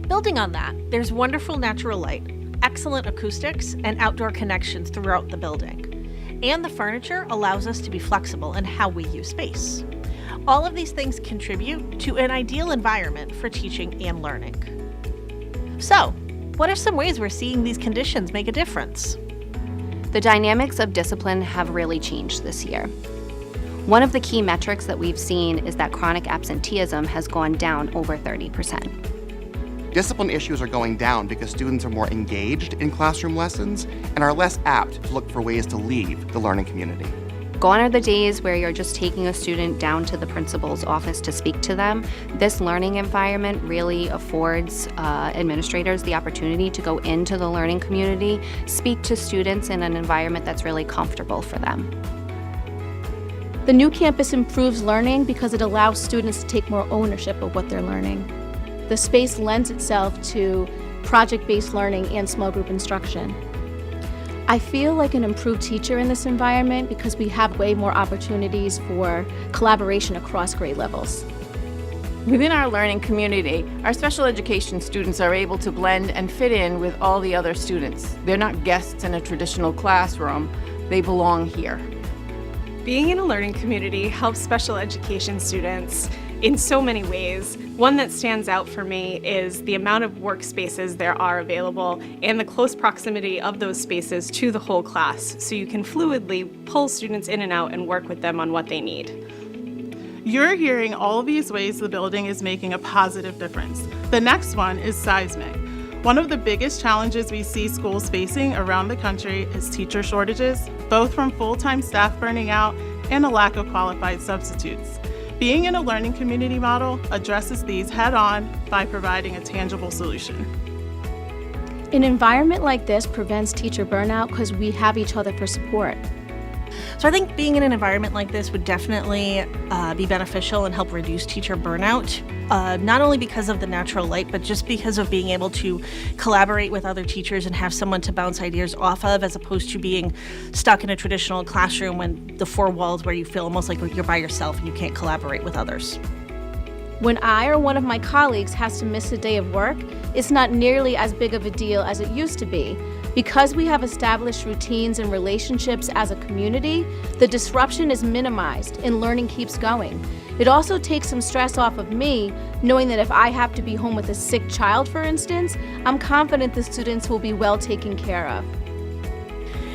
Building on that, there's wonderful natural light, excellent acoustics, and outdoor connections throughout the building. And the furniture allows us to be flexible in how we use space. All of these things contribute to an ideal environment for teaching and learning. So, what are some ways we're seeing these conditions make a difference? The dynamics of discipline have really changed this year. One of the key metrics that we've seen is that chronic absenteeism has gone down over 30%. Discipline issues are going down because students are more engaged in classroom lessons and are less apt to look for ways to leave the learning community. Gone are the days where you're just taking a student down to the principal's office to speak to them. This learning environment really affords administrators the opportunity to go into the learning community, speak to students in an environment that's really comfortable for them. The new campus improves learning because it allows students to take more ownership of what they're learning. The space lends itself to project-based learning and small group instruction. I feel like an improved teacher in this environment because we have way more opportunities for collaboration across grade levels. Within our learning community, our special education students are able to blend and fit in with all the other students. They're not guests in a traditional classroom, they belong here. Being in a learning community helps special education students in so many ways. One that stands out for me is the amount of workspaces there are available and the close proximity of those spaces to the whole class, so you can fluidly pull students in and out and work with them on what they need. You're hearing all these ways the building is making a positive difference. The next one is seismic. One of the biggest challenges we see schools facing around the country is teacher shortages, both from full-time staff burning out and a lack of qualified substitutes. Being in a learning community model addresses these head-on by providing a tangible solution. An environment like this prevents teacher burnout because we have each other for support. So I think being in an environment like this would definitely be beneficial and help reduce teacher burnout, not only because of the natural light, but just because of being able to collaborate with other teachers and have someone to bounce ideas off of, as opposed to being stuck in a traditional classroom when the 4 walls where you feel almost like you're by yourself and you can't collaborate with others. When I or one of my colleagues has to miss a day of work, it's not nearly as big of a deal as it used to be. Because we have established routines and relationships as a community, the disruption is minimized and learning keeps going. It also takes some stress off of me, knowing that if I have to be home with a sick child, for instance, I'm confident the students will be well taken care of.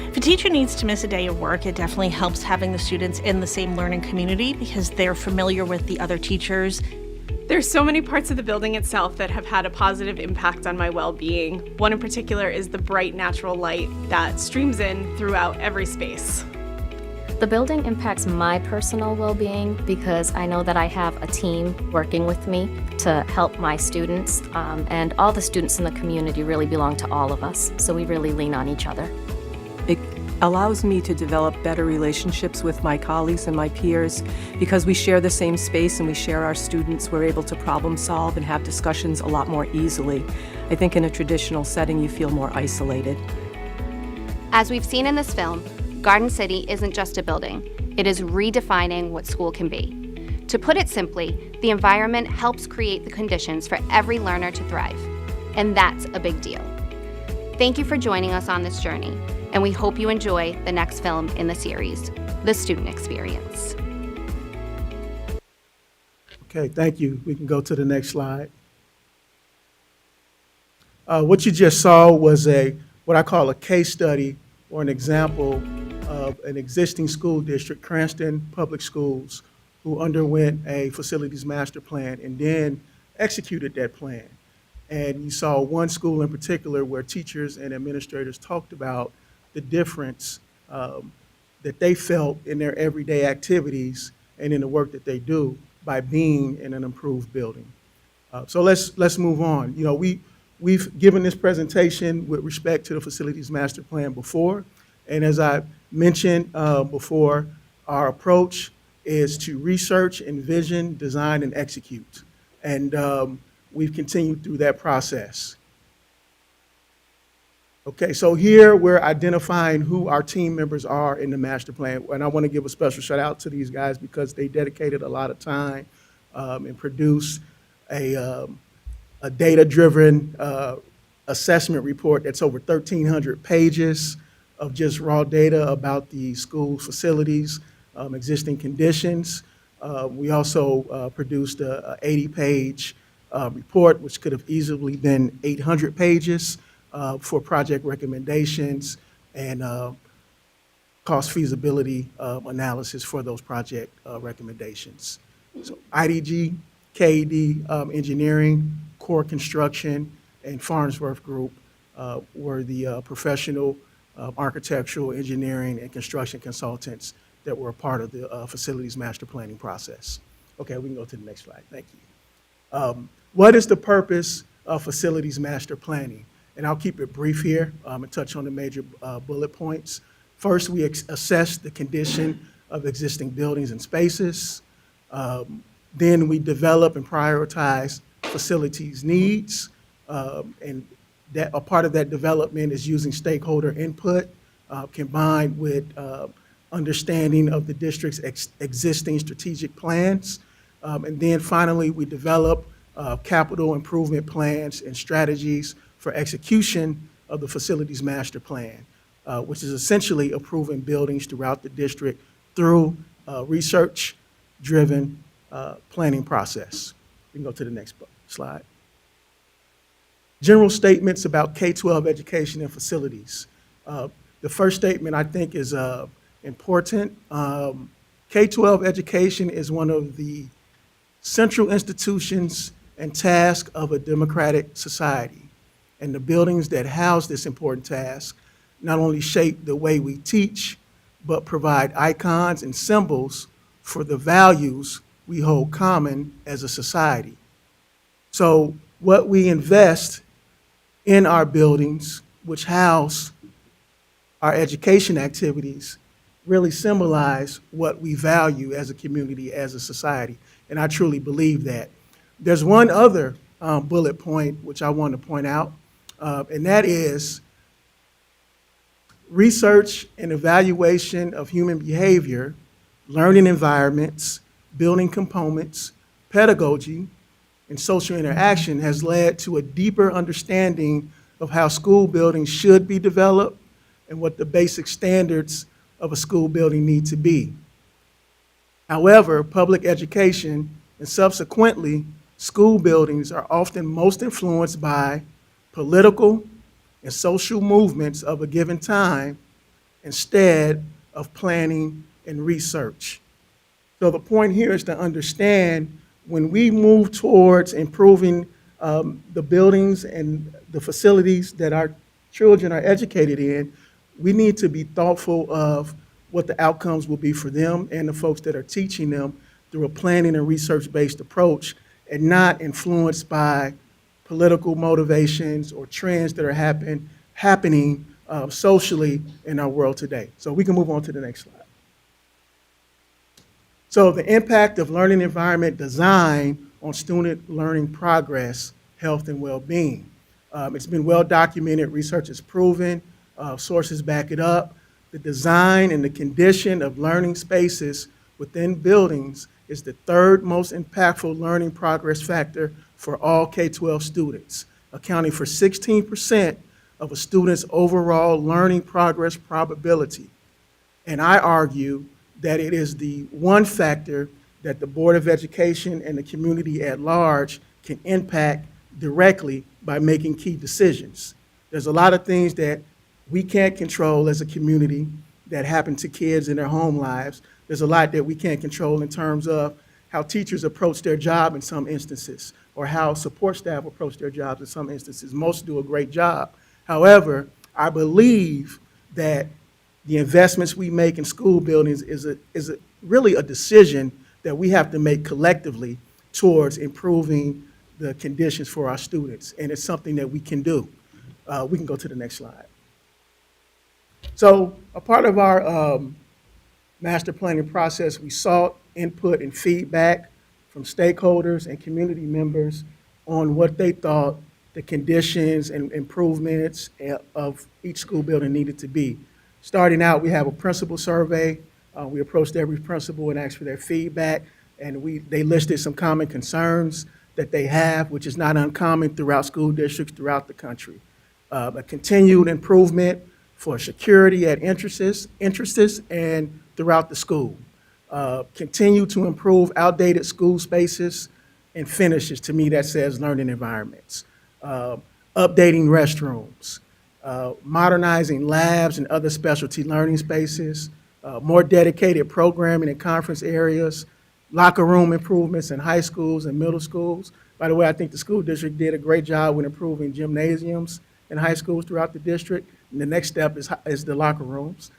If a teacher needs to miss a day of work, it definitely helps having the students in the same learning community because they're familiar with the other teachers. There's so many parts of the building itself that have had a positive impact on my well-being. One in particular is the bright natural light that streams in throughout every space. The building impacts my personal well-being because I know that I have a team working with me to help my students, and all the students in the community really belong to all of us, so we really lean on each other. It allows me to develop better relationships with my colleagues and my peers because we share the same space and we share our students. We're able to problem solve and have discussions a lot more easily. I think in a traditional setting you feel more isolated. As we've seen in this film, Garden City isn't just a building. It is redefining what school can be. To put it simply, the environment helps create the conditions for every learner to thrive. And that's a big deal. Thank you for joining us on this journey, and we hope you enjoy the next film in the series, The Student Experience. Okay, thank you. We can go to the next slide. What you just saw was what I call a case study or an example of an existing school district, Cranston Public Schools, who underwent a facilities master plan and then executed that plan. And you saw one school in particular where teachers and administrators talked about the difference that they felt in their everyday activities and in the work that they do by being in an improved building. So let's move on. You know, we've given this presentation with respect to the facilities master plan before, and as I mentioned before, our approach is to research, envision, design, and execute. And we've continued through that process. Okay, so here we're identifying who our team members are in the master plan. And I want to give a special shout out to these guys because they dedicated a lot of time and produced a data-driven assessment report that's over 1,300 pages of just raw data about the school facilities, existing conditions. We also produced a 80-page report, which could have easily been 800 pages for project recommendations and cost feasibility analysis for those project recommendations. So IDG, KED Engineering, Core Construction, and Farnsworth Group were the professional architectural, engineering, and construction consultants that were a part of the facilities master planning process. Okay, we can go to the next slide. Thank you. What is the purpose of facilities master planning? And I'll keep it brief here and touch on the major bullet points. First, we assess the condition of existing buildings and spaces. Then we develop and prioritize facilities needs. And that a part of that development is using stakeholder input combined with understanding of the district's existing strategic plans. And then finally, we develop capital improvement plans and strategies for execution of the facilities master plan, which is essentially approving buildings throughout the district through research-driven planning process. We can go to the next slide. General statements about K-12 education and facilities. The first statement I think is important. K-12 education is one of the central institutions and tasks of a democratic society. And the buildings that house this important task not only shape the way we teach, but provide icons and symbols for the values we hold common as a society. So what we invest in our buildings, which house our education activities, really symbolize what we value as a community, as a society. And I truly believe that. There's one other bullet point which I want to point out, and that is research and evaluation of human behavior, learning environments, building components, pedagogy, and social interaction has led to a deeper understanding of how school buildings should be developed and what the basic standards of a school building need to be. However, public education and subsequently school buildings are often most influenced by political and social movements of a given time instead of planning and research. So the point here is to understand when we move towards improving the buildings and the facilities that our children are educated in, we need to be thoughtful of what the outcomes will be for them and the folks that are teaching them through a planning and research-based approach, and not influenced by political motivations or trends that are happening socially in our world today. So we can move on to the next slide. So the impact of learning environment design on student learning progress, health, and well-being. It's been well documented, research has proven, sources back it up. The design and the condition of learning spaces within buildings is the third most impactful learning progress factor for all K-12 students, accounting for 16% of a student's overall learning progress probability. And I argue that it is the one factor that the Board of Education and the community at large can impact directly by making key decisions. There's a lot of things that we can't control as a community that happen to kids in their home lives. There's a lot that we can't control in terms of how teachers approach their job in some instances, or how support staff approach their jobs in some instances. Most do a great job. However, I believe that the investments we make in school buildings is really a decision that we have to make collectively towards improving the conditions for our students, and it's something that we can do. We can go to the next slide. So a part of our master planning process, we sought input and feedback from stakeholders and community members on what they thought the conditions and improvements of each school building needed to be. Starting out, we have a principal survey. We approached every principal and asked for their feedback, and they listed some common concerns that they have, which is not uncommon throughout school districts throughout the country. A continued improvement for security at entrances and throughout the school. Continue to improve outdated school spaces and finishes. To me, that says learning environments. Updating restrooms, modernizing labs and other specialty learning spaces, more dedicated programming and conference areas, locker room improvements in high schools and middle schools. By the way, I think the school district did a great job with improving gymnasiums in high schools throughout the district. And the next step is the locker rooms.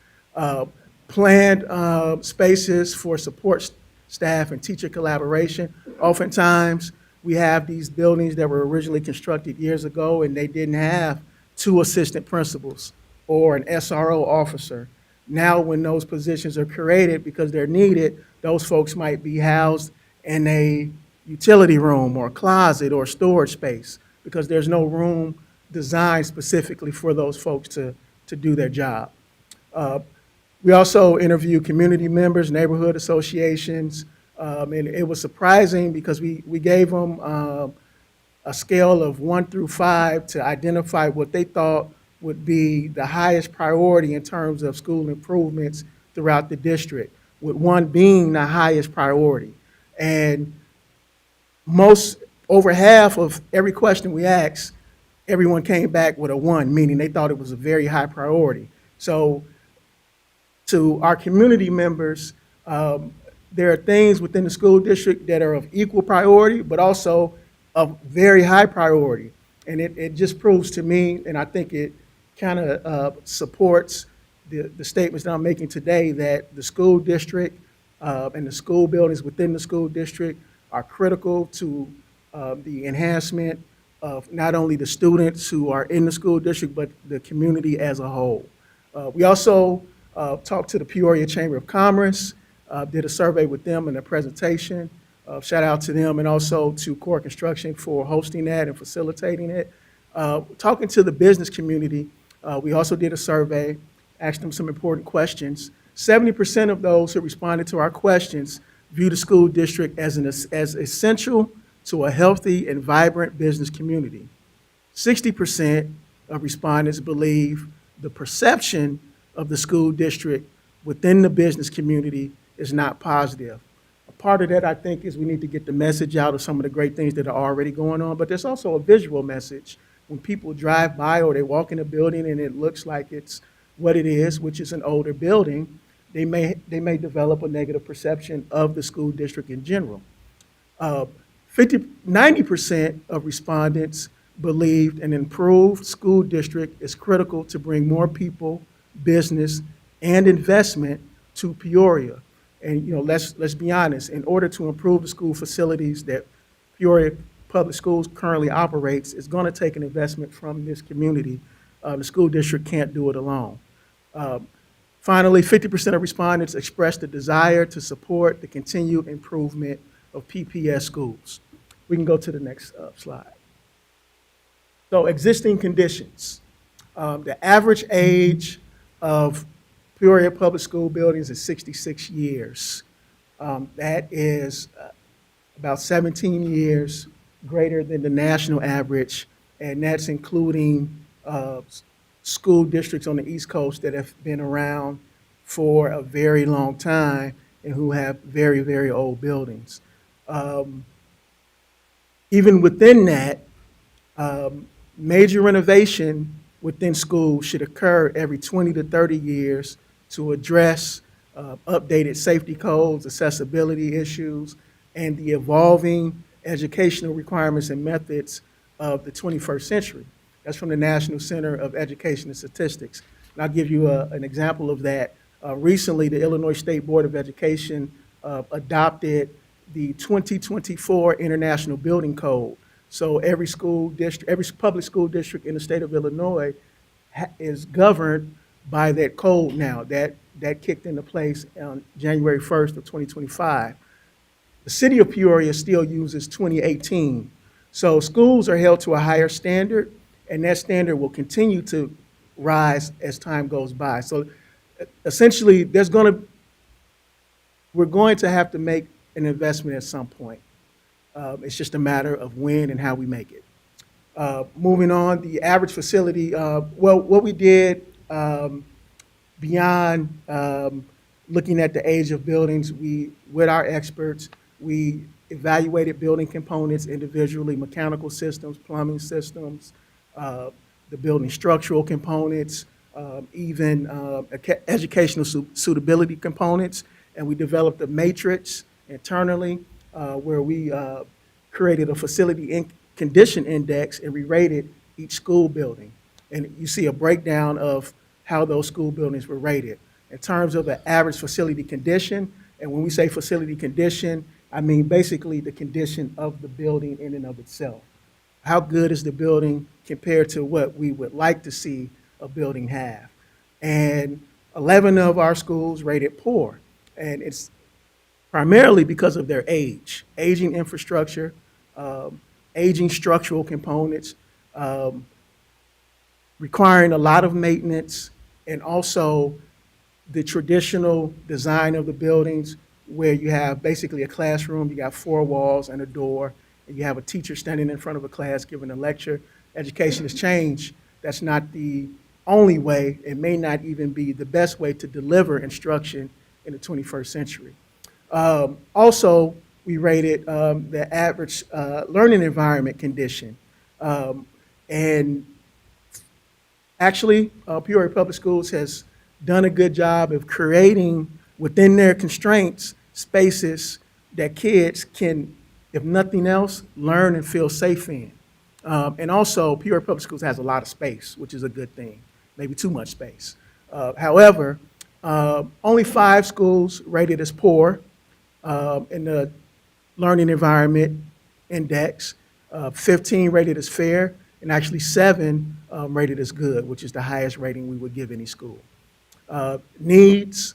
Planned spaces for support staff and teacher collaboration. Oftentimes, we have these buildings that were originally constructed years ago and they didn't have 2 assistant principals or an SRO officer. Now, when those positions are created because they're needed, those folks might be housed in a utility room or closet or storage space because there's no room designed specifically for those folks to do their job. We also interview community members, neighborhood associations, and it was surprising because we gave them a scale of 1 through 5 to identify what they thought would be the highest priority in terms of school improvements throughout the district, with 1 being the highest priority. And over half of every question we asked, everyone came back with a 1, meaning they thought it was a very high priority. So to our community members, there are things within the school district that are of equal priority, but also of very high priority. And it just proves to me, and I think it kind of supports the statements that I'm making today, that the school district and the school buildings within the school district are critical to the enhancement of not only the students who are in the school district, but the community as a whole. We also talked to the Peoria Chamber of Commerce, did a survey with them in a presentation. Shout out to them, and also to Core Construction for hosting that and facilitating it. Talking to the business community, we also did a survey, asked them some important questions. 70% of those who responded to our questions view the school district as essential to a healthy and vibrant business community. 60% of respondents believe the perception of the school district within the business community is not positive. A part of that, I think, is we need to get the message out of some of the great things that are already going on, but there's also a visual message. When people drive by or they walk in a building and it looks like it's what it is, which is an older building, they may develop a negative perception of the school district in general. 90% of respondents believed an improved school district is critical to bring more people, business, and investment to Peoria. And let's be honest, in order to improve the school facilities that Peoria Public Schools currently operates, it's going to take an investment from this community. The school district can't do it alone. Finally, 50% of respondents expressed a desire to support the continued improvement of PPS schools. We can go to the next slide. So existing conditions. The average age of Peoria Public School buildings is 66 years. That is about 17 years greater than the national average, and that's including school districts on the East Coast that have been around for a very long time and who have very, very old buildings. Even within that, major renovation within schools should occur every 20 to 30 years to address updated safety codes, accessibility issues, and the evolving educational requirements and methods of the 21st century. That's from the National Center of Education and Statistics. And I'll give you an example of that. Recently, the Illinois State Board of Education adopted the 2024 International Building Code. So every school district, every public school district in the state of Illinois is governed by that code now. That kicked into place on January 1st of 2025. The city of Peoria still uses 2018. So schools are held to a higher standard, and that standard will continue to rise as time goes by. So essentially, we're going to have to make an investment at some point. It's just a matter of when and how we make it. Moving on, the average facility, what we did beyond looking at the age of buildings, with our experts, we evaluated building components individually, mechanical systems, plumbing systems, the building structural components, even educational suitability components, and we developed a matrix internally where we created a facility condition index and we rated each school building. And you see a breakdown of how those school buildings were rated in terms of the average facility condition. And when we say facility condition, I mean basically the condition of the building in and of itself. How good is the building compared to what we would like to see a building have? And 11 of our schools rated poor. And it's primarily because of their age, aging infrastructure, aging structural components, requiring a lot of maintenance, and also the traditional design of the buildings where you have basically a classroom, you got 4 walls and a door, and you have a teacher standing in front of a class giving a lecture. Education has changed. That's not the only way. It may not even be the best way to deliver instruction in the 21st century. Also, we rated the average learning environment condition. And actually, Peoria Public Schools has done a good job of creating within their constraints spaces that kids can, if nothing else, learn and feel safe in. And also, Peoria Public Schools has a lot of space, which is a good thing, maybe too much space. However, only 5 schools rated as poor in the Learning Environment Index, 15 rated as fair, and actually 7 rated as good, which is the highest rating we would give any school. Needs,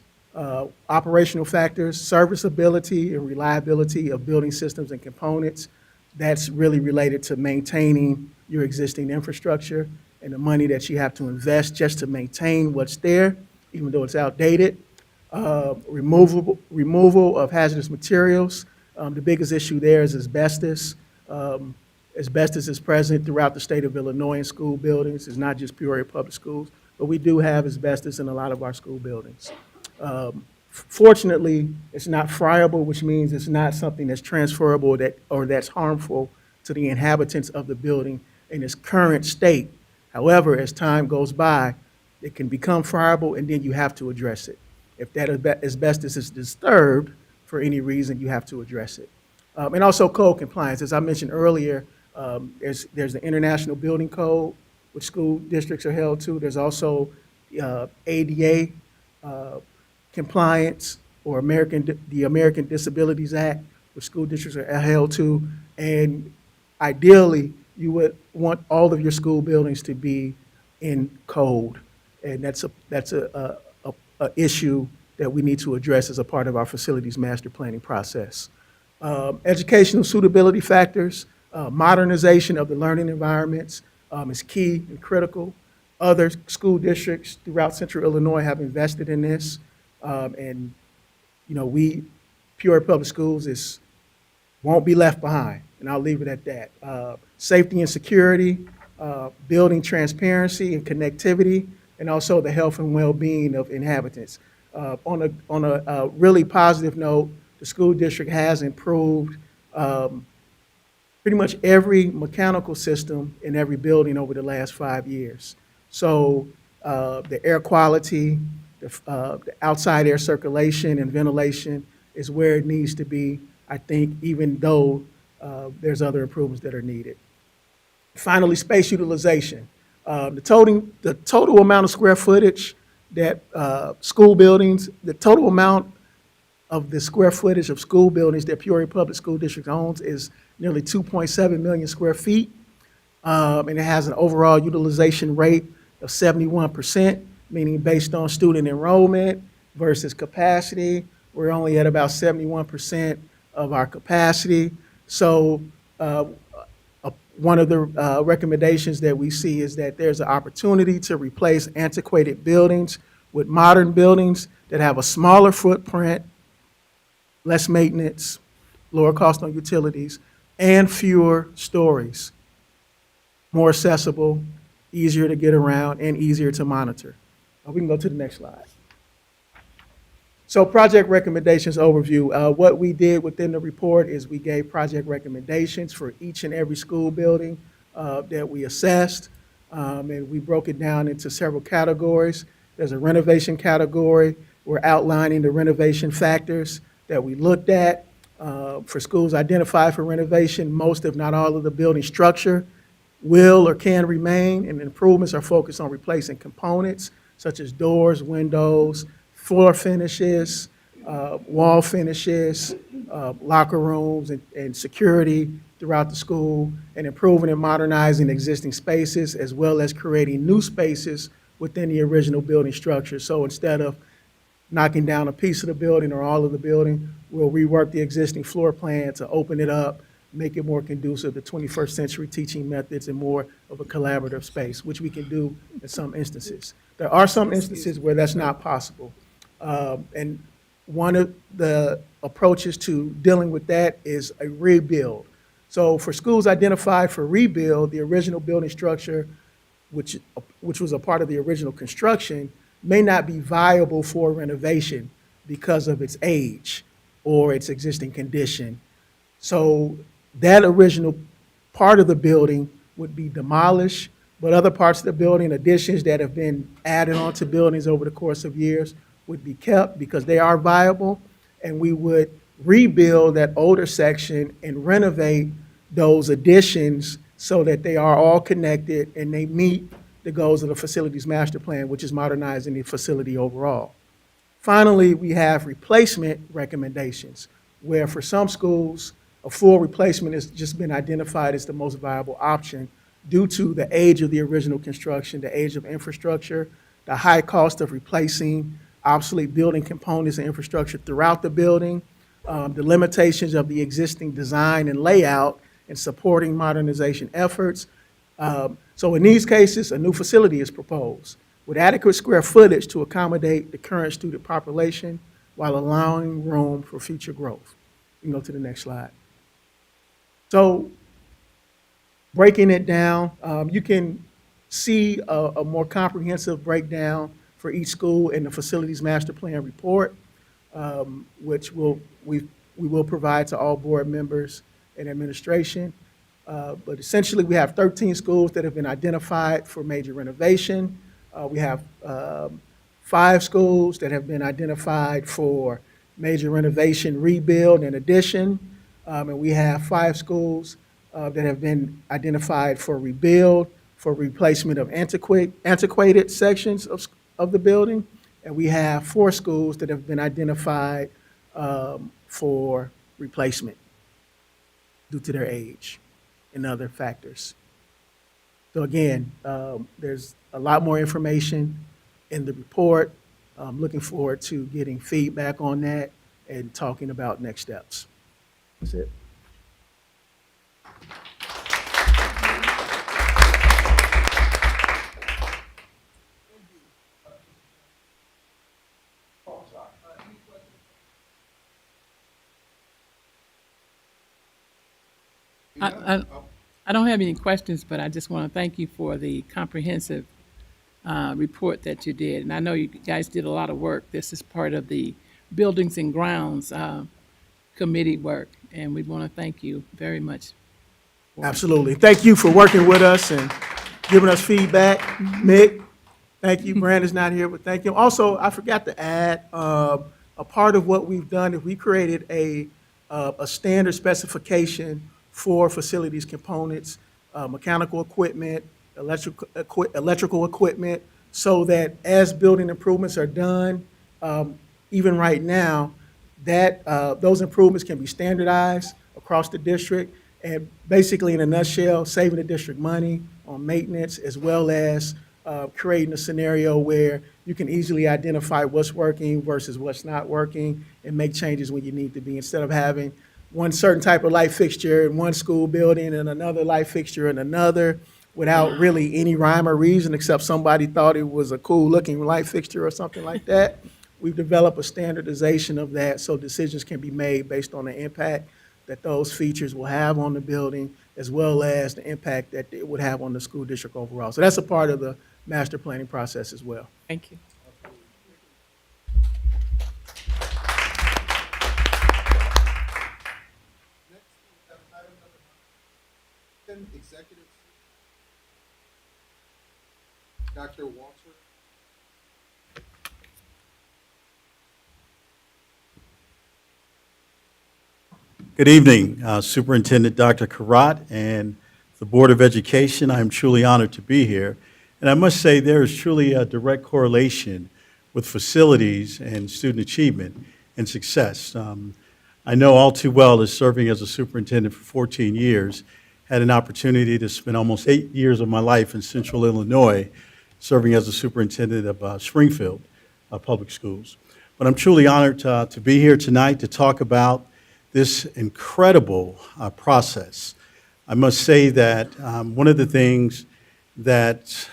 operational factors, serviceability and reliability of building systems and components. That's really related to maintaining your existing infrastructure and the money that you have to invest just to maintain what's there, even though it's outdated. Removal of hazardous materials. The biggest issue there is asbestos. Um, Asbestos is present throughout the state of Illinois in school buildings. It's not just Peoria Public Schools, but we do have asbestos in a lot of our school buildings. Fortunately, it's not friable, which means it's not something that's transferable or that's harmful to the inhabitants of the building in its current state. However, as time goes by, it can become friable, and then you have to address it. If that asbestos is disturbed for any reason, you have to address it. And also code compliance. As I mentioned earlier, there's the International Building Code, which school districts are held to. There's also ADA compliance, or the American Disabilities Act, which school districts are held to. And ideally, you would want all of your school buildings to be in code. And that's a issue that we need to address as a part of our facilities master planning process. Educational suitability factors, modernization of the learning environments is key and critical. Other school districts throughout central Illinois have invested in this. And, you know, Peoria Public Schools won't be left behind, and I'll leave it at that. Safety and security, building transparency and connectivity, and also the health and well-being of inhabitants. On a really positive note, the school district has improved pretty much every mechanical system in every building over the last 5 years. So the air quality, the outside air circulation and ventilation is where it needs to be, I think, even though there's other improvements that are needed. Finally, space utilization. The total amount of square footage that school buildings, the total amount of the square footage of school buildings that Peoria Public School District owns is nearly 2.7 million square feet. And it has an overall utilization rate of 71%, meaning based on student enrollment versus capacity, we're only at about 71% of our capacity. So one of the recommendations that we see is that there's an opportunity to replace antiquated buildings with modern buildings that have a smaller footprint, less maintenance, lower cost on utilities, and fewer stories, more accessible, easier to get around, and easier to monitor. We can go to the next slide. So project recommendations overview. What we did within the report is we gave project recommendations for each and every school building that we assessed, and we broke it down into several categories. There's a renovation category. We're outlining the renovation factors that we looked at. For schools identified for renovation, most, if not all, of the building structure will or can remain, and improvements are focused on replacing components such as doors, windows, floor finishes, wall finishes, locker rooms, and security throughout the school, and improving and modernizing existing spaces, as well as creating new spaces within the original building structure. So instead of knocking down a piece of the building or all of the building, we'll rework the existing floor plan to open it up, make it more conducive to 21st century teaching methods and more of a collaborative space, which we can do in some instances. There are some instances where that's not possible. And one of the approaches to dealing with that is a rebuild. So for schools identified for rebuild, the original building structure, which was a part of the original construction, may not be viable for renovation because of its age or its existing condition. So that original part of the building would be demolished, but other parts of the building, additions that have been added onto buildings over the course of years, would be kept because they are viable, and we would rebuild that older section and renovate those additions so that they are all connected and they meet the goals of the facilities master plan, which is modernizing the facility overall. Finally, we have replacement recommendations, where for some schools, a full replacement has just been identified as the most viable option due to the age of the original construction, the age of infrastructure, the high cost of replacing obsolete building components and infrastructure throughout the building, the limitations of the existing design and layout and supporting modernization efforts. So in these cases, a new facility is proposed. with adequate square footage to accommodate the current student population while allowing room for future growth. You can go to the next slide. So breaking it down, you can see a more comprehensive breakdown for each school in the facilities master plan report, which we will provide to all board members and administration. But essentially, we have 13 schools that have been identified for major renovation. We have 5 schools that have been identified for major renovation, rebuild, and addition. And we have 5 schools that have been identified for rebuild, for replacement of antiquated sections of the building. And we have 4 schools that have been identified for replacement due to their age and other factors. So again, there's a lot more information in the report. I'm looking forward to getting feedback on that and talking about next steps. That's it. I don't have any questions, but I just want to thank you for the comprehensive report that you did. And I know you guys did a lot of work. This is part of the Buildings and Grounds committee work, and we want to thank you very much. Absolutely. Thank you for working with us and giving us feedback. Mick, thank you. Brandon's not here, but thank you. Also, I forgot to add, a part of what we've done is we created a standard specification for facilities components, mechanical equipment, electrical equipment, so that as building improvements are done, even right now, that those improvements can be standardized across the district, and basically, in a nutshell, saving the district money on maintenance, as well as creating a scenario where you can easily identify what's working versus what's not working and make changes when you need to be, instead of having one certain type of light fixture in one school building and another light fixture in another without really any rhyme or reason, except somebody thought it was a cool looking light fixture or something like that. We've developed a standardization of that so decisions can be made based on the impact that those features will have on the building, as well as the impact that it would have on the school district overall. So that's a part of the master planning process as well. Thank you. Executive Dr. Walter. Good evening, Superintendent Dr. Karat and the Board of Education. I'm truly honored to be here. And I must say there is truly a direct correlation with facilities and student achievement and success. I know all too well, as serving as a superintendent for 14 years, had an opportunity to spend almost 8 years of my life in Central Illinois, serving as a superintendent of Springfield Public Schools. But I'm truly honored to be here tonight to talk about this incredible process. I must say that one of the things that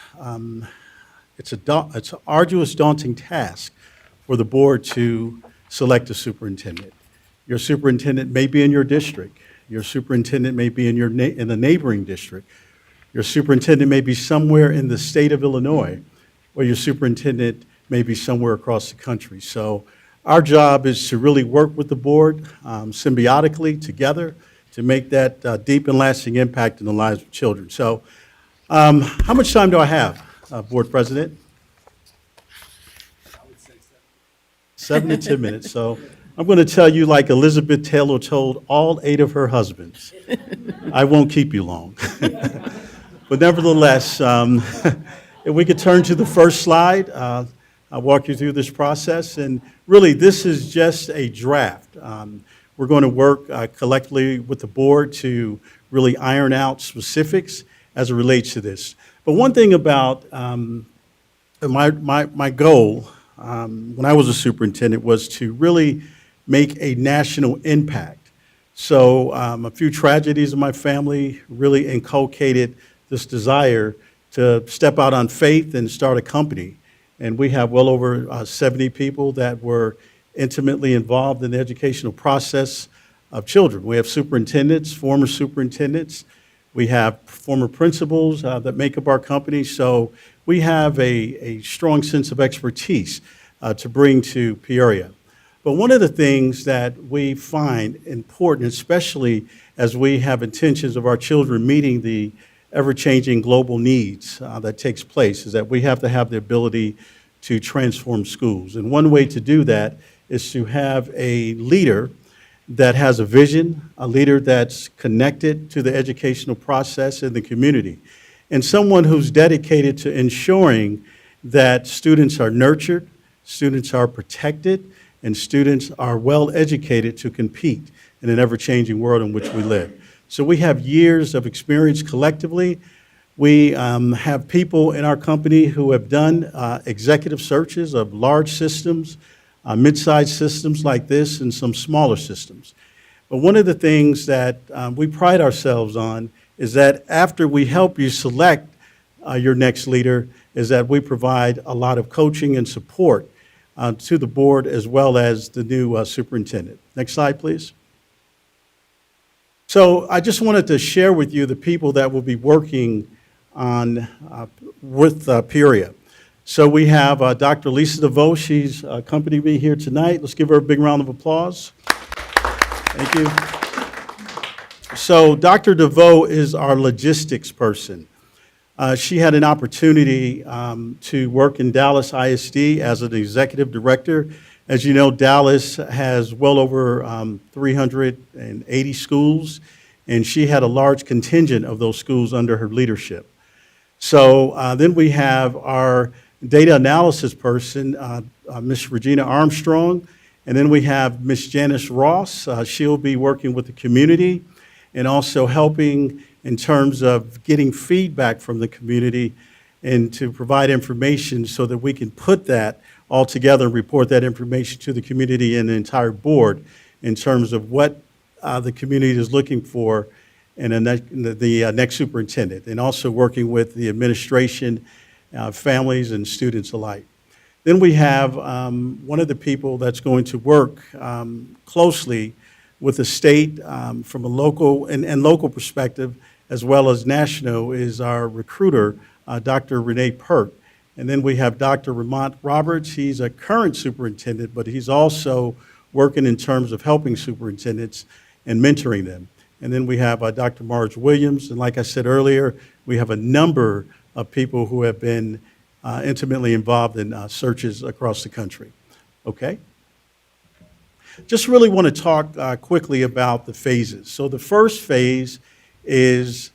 it's an arduous, daunting task for the board to select a superintendent. Your superintendent may be in your district. Your superintendent may be in the neighboring district. Your superintendent may be somewhere in the state of Illinois, or your superintendent may be somewhere across the country. So our job is to really work with the board symbiotically together to make that deep and lasting impact in the lives of children. So how much time do I have, Board President? I would say 7 to 10 minutes. So I'm going to tell you, like Elizabeth Taylor told all 8 of her husbands, I won't keep you long. But nevertheless, if we could turn to the first slide, I'll walk you through this process. And really, this is just a draft. We're going to work collectively with the board to really iron out specifics as it relates to this. But one thing about my goal when I was a superintendent was to really make a national impact. So a few tragedies in my family really inculcated this desire to step out on faith and start a company And we have well over 70 people that were intimately involved in the educational process of children. We have superintendents, former superintendents. We have former principals that make up our company. So we have a strong sense of expertise to bring to Peoria. But one of the things that we find important, especially as we have intentions of our children meeting the ever-changing global needs that takes place, is that we have to have the ability to transform schools. And one way to do that is to have a leader that has a vision, a leader that's connected to the educational process in the community, and someone who's dedicated to ensuring that students are nurtured, students are protected, and students are well educated to compete in an ever-changing world in which we live. So we have years of experience collectively. We have people in our company who have done executive searches of large systems, mid-sized systems like this, and some smaller systems. But one of the things that we pride ourselves on is that after we help you select your next leader, is that we provide a lot of coaching and support to the board as well as the new superintendent. Next slide, please. So I just wanted to share with you the people that will be working on with Peoria. So we have Dr. Lisa DeVoe. She's accompanied me here tonight. Let's give her a big round of applause. Thank you. So Dr. DeVoe is our logistics person. She had an opportunity to work in Dallas ISD as an executive director. As you know, Dallas has well over 380 schools, and she had a large contingent of those schools under her leadership. So then we have our data analysis person, Ms. Regina Armstrong, and then we have Ms. Janice Ross. She'll be working with the community and also helping in terms of getting feedback from the community and to provide information so that we can put that all together and report that information to the community and the entire board in terms of what the community is looking for in the next superintendent, and also working with the administration, families, and students alike. Then we have one of the people that's going to work closely with the state from a local and local perspective, as well as national, is our recruiter, Dr. Renee Pert. And then we have Dr. Ramont Roberts. He's a current superintendent, but he's also working in terms of helping superintendents and mentoring them. And then we have Dr. Marge Williams. And like I said earlier, we have a number of people who have been intimately involved in searches across the country. Okay? Just really want to talk quickly about the phases. So the first phase is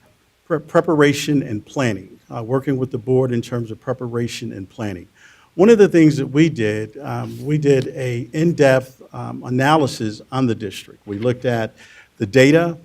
preparation and planning, working with the board in terms of preparation and planning. One of the things that we did a in-depth analysis on the district. We looked at the data,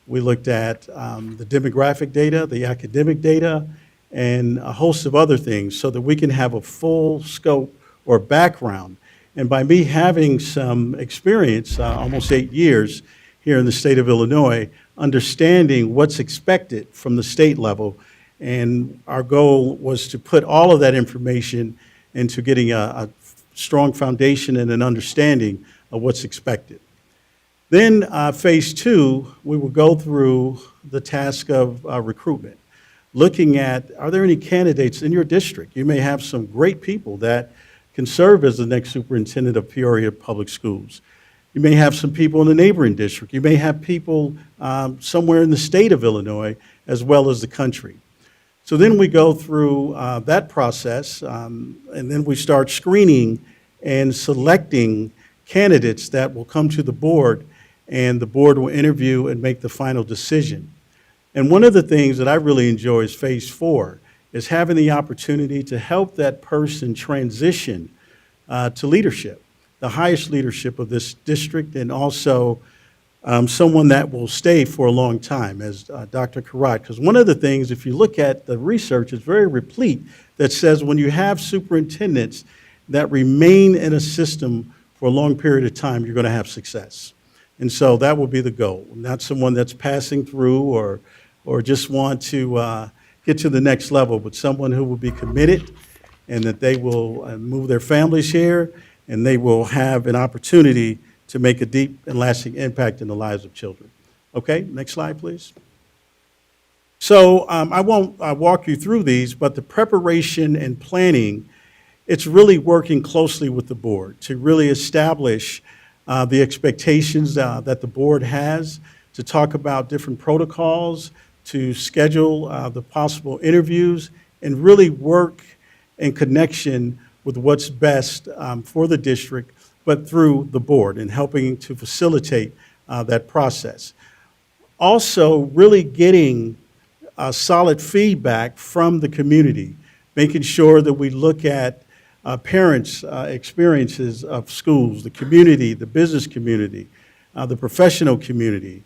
we looked at the demographic data, the academic data, and a host of other things so that we can have a full scope or background. And by me having some experience, almost 8 years here in the state of Illinois, understanding what's expected from the state level, and our goal was to put all of that information into getting a strong foundation and an understanding of what's expected. Then phase two, we will go through the task of recruitment, looking at, are there any candidates in your district? You may have some great people that can serve as the next superintendent of Peoria Public Schools. You may have some people in the neighboring district. You may have people somewhere in the state of Illinois as well as the country. So then we go through that process, and then we start screening and selecting candidates that will come to the board, and the board will interview and make the final decision. And one of the things that I really enjoy is phase four, is having the opportunity to help that person transition to leadership, the highest leadership of this district, and also someone that will stay for a long time, as Dr. Karat. Because one of the things, if you look at the research, it's very replete that says when you have superintendents that remain in a system for a long period of time, you're going to have success. And so that will be the goal, not someone that's passing through or just want to get to the next level, but someone who will be committed and that they will move their families here, and they will have an opportunity to make a deep and lasting impact in the lives of children. Okay, next slide, please. So I won't walk you through these, but the preparation and planning, it's really working closely with the board to really establish the expectations that the board has, to talk about different protocols, to schedule the possible interviews, and really work in connection with what's best for the district, but through the board and helping to facilitate that process. Also, really getting solid feedback from the community, making sure that we look at parents' experiences of schools, the community, the business community, the professional community,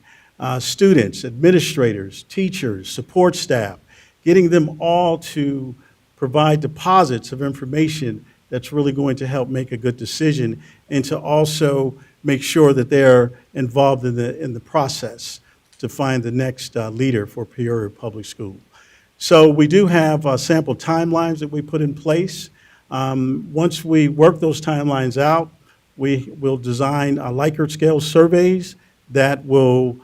students, administrators, teachers, support staff, getting them all to provide deposits of information that's really going to help make a good decision, and to also make sure that they're involved in the process to find the next leader for Peoria Public School. So we do have sample timelines that we put in place. Once we work those timelines out, we will design Likert scale surveys that will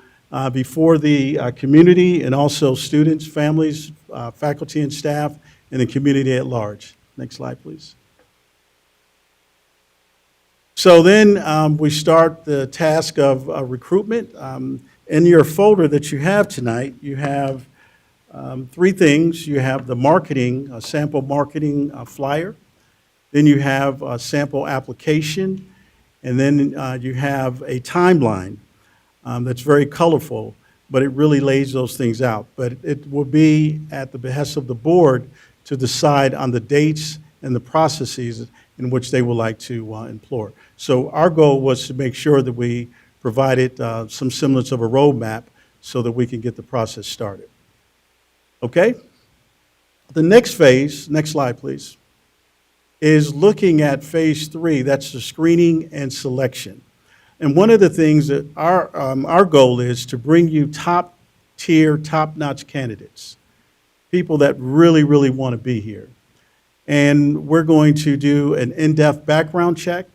be for the community and also students, families, faculty and staff, and the community at large. Next slide, please. So then we start the task of recruitment. In your folder that you have tonight, you have three things. You have the marketing, a sample marketing flyer. Then you have a sample application. And then you have a timeline that's very colorful, but it really lays those things out. But it will be at the behest of the board to decide on the dates and the processes in which they would like to employ. So our goal was to make sure that we provided some semblance of a roadmap so that we can get the process started. Okay? The next phase, next slide please, is looking at phase 3, that's the screening and selection. And one of the things that our goal is to bring you top tier, top-notch candidates, people that really, really want to be here. And we're going to do an in-depth background check.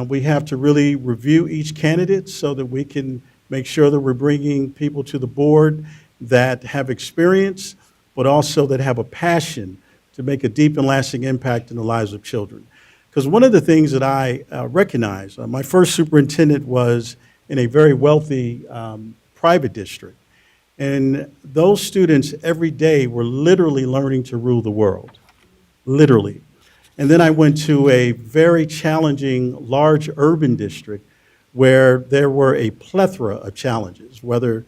We have to really review each candidate so that we can make sure that we're bringing people to the board that have experience, but also that have a passion to make a deep and lasting impact in the lives of children. Because one of the things that I recognize, my first superintendent was in a very wealthy private district. And those students every day were literally learning to rule the world, literally. And then I went to a very challenging, large urban district where there were a plethora of challenges, whether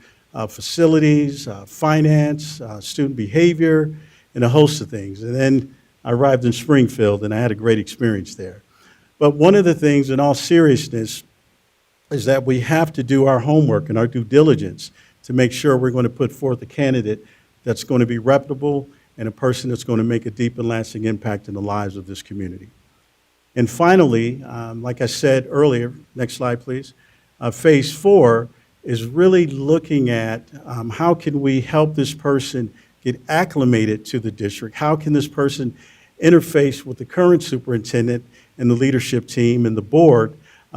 facilities, finance, student behavior, and a host of things. And then I arrived in Springfield, and I had a great experience there. But one of the things, in all seriousness, is that we have to do our homework and our due diligence to make sure we're going to put forth a candidate that's going to be reputable and a person that's going to make a deep and lasting impact in the lives of this community. And finally, like I said earlier, next slide please, phase 4 is really looking at how can we help this person get acclimated to the district? How can this person interface with the current superintendent and the leadership team and the board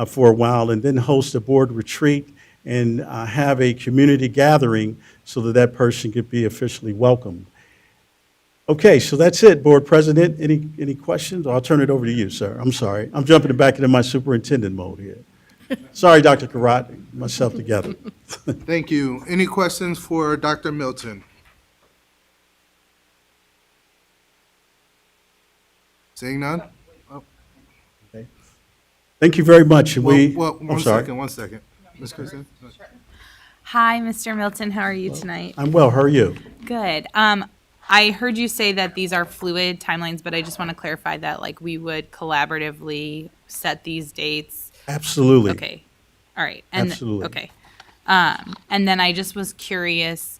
for a while, and then host a board retreat and have a community gathering so that that person could be officially welcomed. Okay, so that's it, Board President. Any questions? I'll turn it over to you, sir. I'm sorry. I'm jumping back into my superintendent mode here. Sorry, Dr. Karat, myself together. Thank you. Any questions for Dr. Milton? Seeing none? Oh. Okay. Thank you very much. One second. Ms. Kristen? Hi, Mr. Milton. How are you tonight? I'm well. How are you? Good. I heard you say that these are fluid timelines, but I just want to clarify that, like, we would collaboratively set these dates. Absolutely. Okay. All right. And absolutely. Okay. And then I just was curious,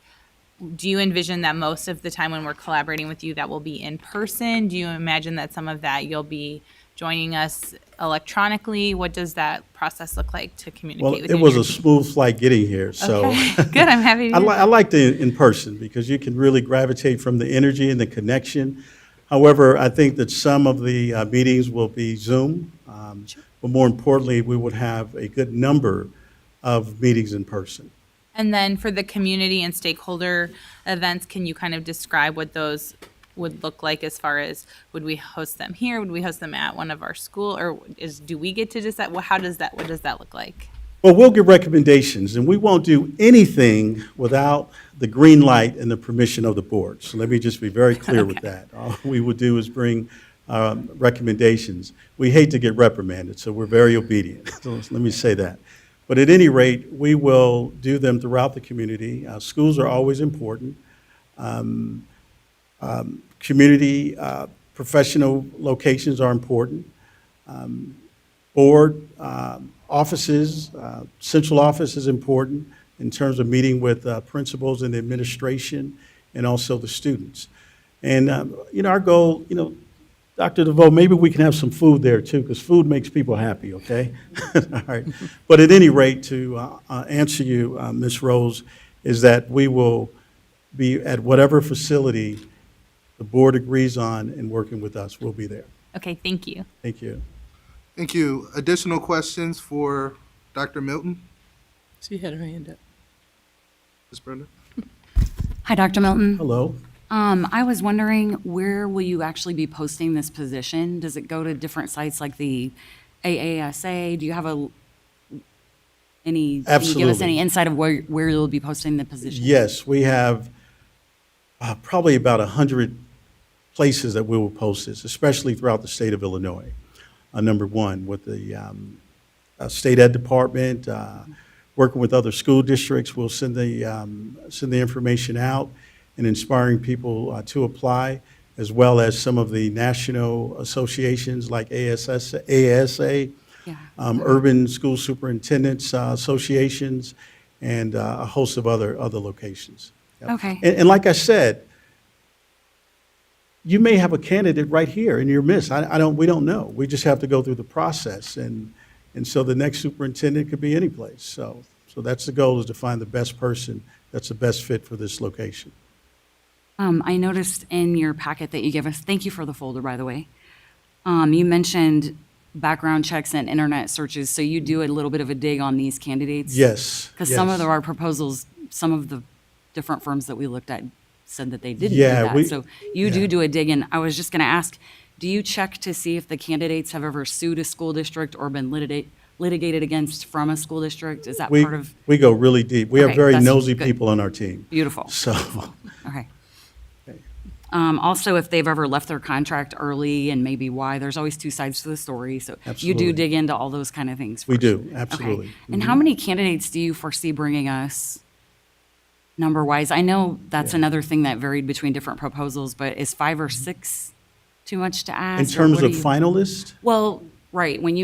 do you envision that most of the time when we're collaborating with you, that will be in person? Do you imagine that some of that you'll be joining us electronically? What does that process look like to communicate with you? Well, it was a smooth flight getting here. So okay. Good, I'm happy to I like the in person because you can really gravitate from the energy and the connection. However, I think that some of the meetings will be Zoom, but more importantly, we would have a good number of meetings in person. And then for the community and stakeholder events, can you kind of describe what those would look like as far as, would we host them here? Would we host them at one of our school, or do we get to decide? Well, what does that look like? Well, we'll give recommendations, and we won't do anything without the green light and the permission of the board. So let me just be very clear with that. All we would do is bring recommendations. We hate to get reprimanded, so we're very obedient. So let me say that. But at any rate, we will do them throughout the community. Schools are always important. Community professional locations are important. Board offices, central office is important in terms of meeting with principals and the administration and also the students. And, our goal, Dr. DeVoe, maybe we can have some food there too, because food makes people happy, okay? All right. But at any rate, to answer you, Ms. Rose, is that we will be at whatever facility the board agrees on and working with us, we'll be there. Okay, thank you. Thank you. Thank you. Additional questions for Dr. Milton? She had her hand up. Ms. Brenda? Hi, Dr. Milton. Hello. I was wondering, where will you actually be posting this position? Does it go to different sites like the AASA? Do you have can you give us Absolutely. any insight of where you'll be posting the position? Yes, we have probably about 100 places that we will post this, especially throughout the state of Illinois. Number one, with the state ed department, working with other school districts, we'll send the information out and inspiring people to apply, as well as some of the national associations like ASA, Urban School Superintendents Associations, and a host of other locations. Yep. Okay. And like I said, you may have a candidate right here in your midst. We don't know. We just have to go through the process, and so the next superintendent could be any place. So that's the goal, is to find the best person that's the best fit for this location. I noticed in your packet that you gave us, thank you for the folder, by the way. You mentioned background checks and internet searches, so you do a little bit of a dig on these candidates? Yes. Because yes. some of our proposals, some of the different firms that we looked at said that they didn't Yeah, do that. So you do a dig, and I was just going to ask, do you check to see if the candidates have ever sued a school district or been litigated against from a school district? Is that part of? We go really deep. We Okay, have very that's nosy good. people on our team. Beautiful. So, Okay. Also, if they've ever left their contract early and maybe why, there's always two sides to the story. So you Absolutely. do dig into all those kind of things. we first. do, absolutely. Okay. And how many candidates do you foresee bringing us, number-wise? I know that's another thing that varied between different proposals, but is 5 or 6 too much to ask? In or terms what of do you- finalists, Well, right, when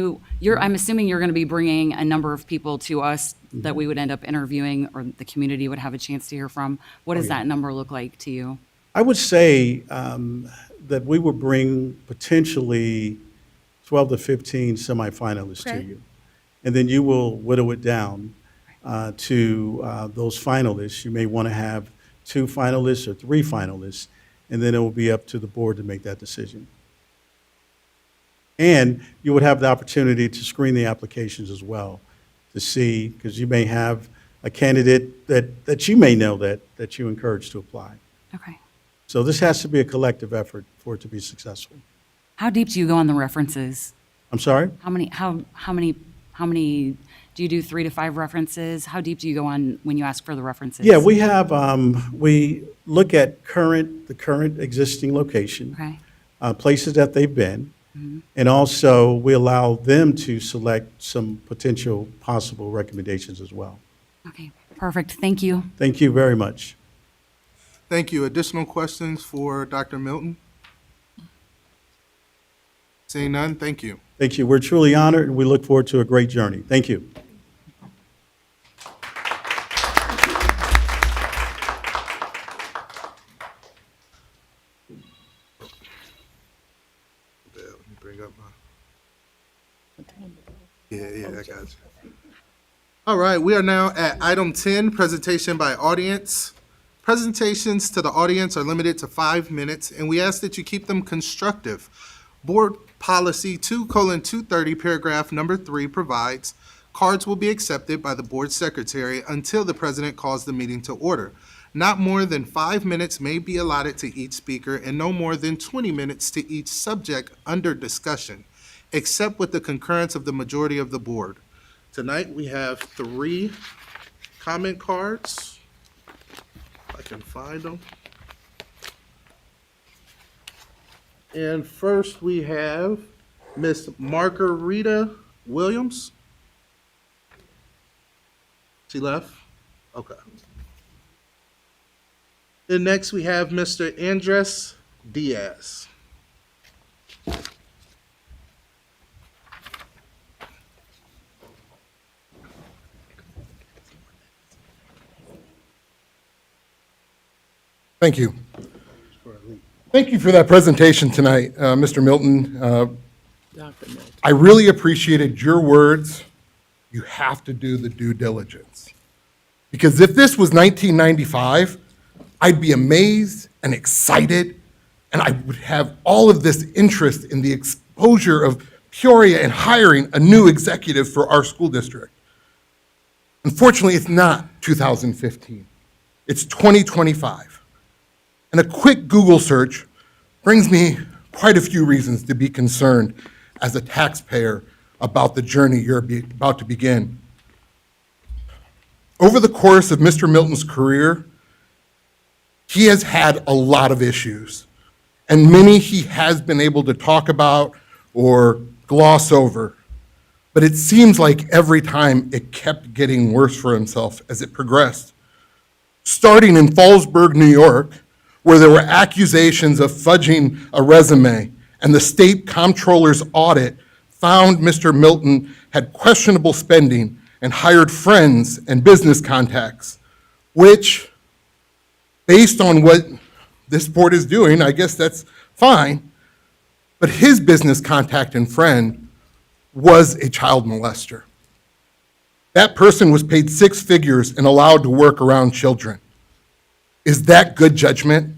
I'm assuming you're going to be bringing a number of people to us that we would end up interviewing, or the community would have a chance to hear from. What does that number look like to you? I would say that we would bring potentially 12 to 15 semifinalists to Okay. you. And then you will whittle it down to those finalists. You may want to have 2 finalists or 3 finalists, and then it will be up to the board to make that decision. And you would have the opportunity to screen the applications as well, to see, because you may have a candidate that you may know that you encourage to apply. Okay. So this has to be a collective effort for it to be successful. How deep do you go on the references? I'm sorry? How many do you do 3 to 5 references? How deep do you go on when you ask for the references? Yeah, we have, we look at the current existing location, Okay. places that they've been, and also we allow them to select some potential possible recommendations as well. Okay, perfect. Thank you. Thank you very much. Thank you. Additional questions for Dr. Milton? Seeing none, thank you. Thank you. We're truly honored, and we look forward to a great journey. Thank you. Let me bring up my. Yeah, I got you. All right, we are now at item 10, presentation by audience. Presentations to the audience are limited to 5 minutes, and we ask that you keep them constructive. Board Policy 2:230, paragraph number 3 provides, cards will be accepted by the board secretary until the president calls the meeting to order. Not more than 5 minutes may be allotted to each speaker and no more than 20 minutes to each subject under discussion, except with the concurrence of the majority of the board. Tonight, we have 3 comment cards. If I can find them. And first, we have Miss Margarita Williams. She left? Okay. And next, we have Mr. Andres Diaz. Thank you. Thank you for that presentation tonight, Mr. Milton. I really appreciated your words. You have to do the due diligence. Because if this was 1995, I'd be amazed and excited, and I would have all of this interest in the exposure of Peoria and hiring a new executive for our school district. Unfortunately, it's not 2015. It's 2025. And a quick Google search brings me quite a few reasons to be concerned as a taxpayer about the journey you're about to begin. Over the course of Mr. Milton's career, he has had a lot of issues, and many he has been able to talk about or gloss over. But it seems like every time it kept getting worse for himself as it progressed. Starting in Fallsburg, New York, where there were accusations of fudging a resume, and the state comptroller's audit found Mr. Milton had questionable spending and hired friends and business contacts, which, based on what this board is doing, I guess that's fine, but his business contact and friend was a child molester. That person was paid 6 figures and allowed to work around children. Is that good judgment?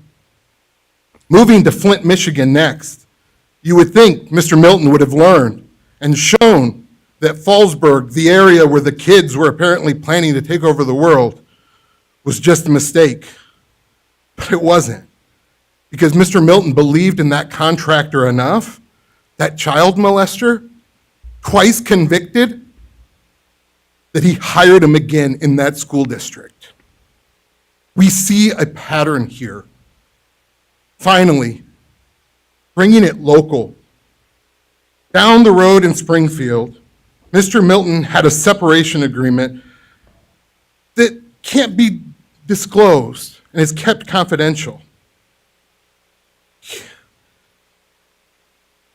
Moving to Flint, Michigan next, you would think Mr. Milton would have learned and shown that Fallsburg, the area where the kids were apparently planning to take over the world, was just a mistake. But it wasn't. Because Mr. Milton believed in that contractor enough, that child molester, twice convicted, that he hired him again in that school district. We see a pattern here. Finally, bringing it local. Down the road in Springfield, Mr. Milton had a separation agreement that can't be disclosed and is kept confidential.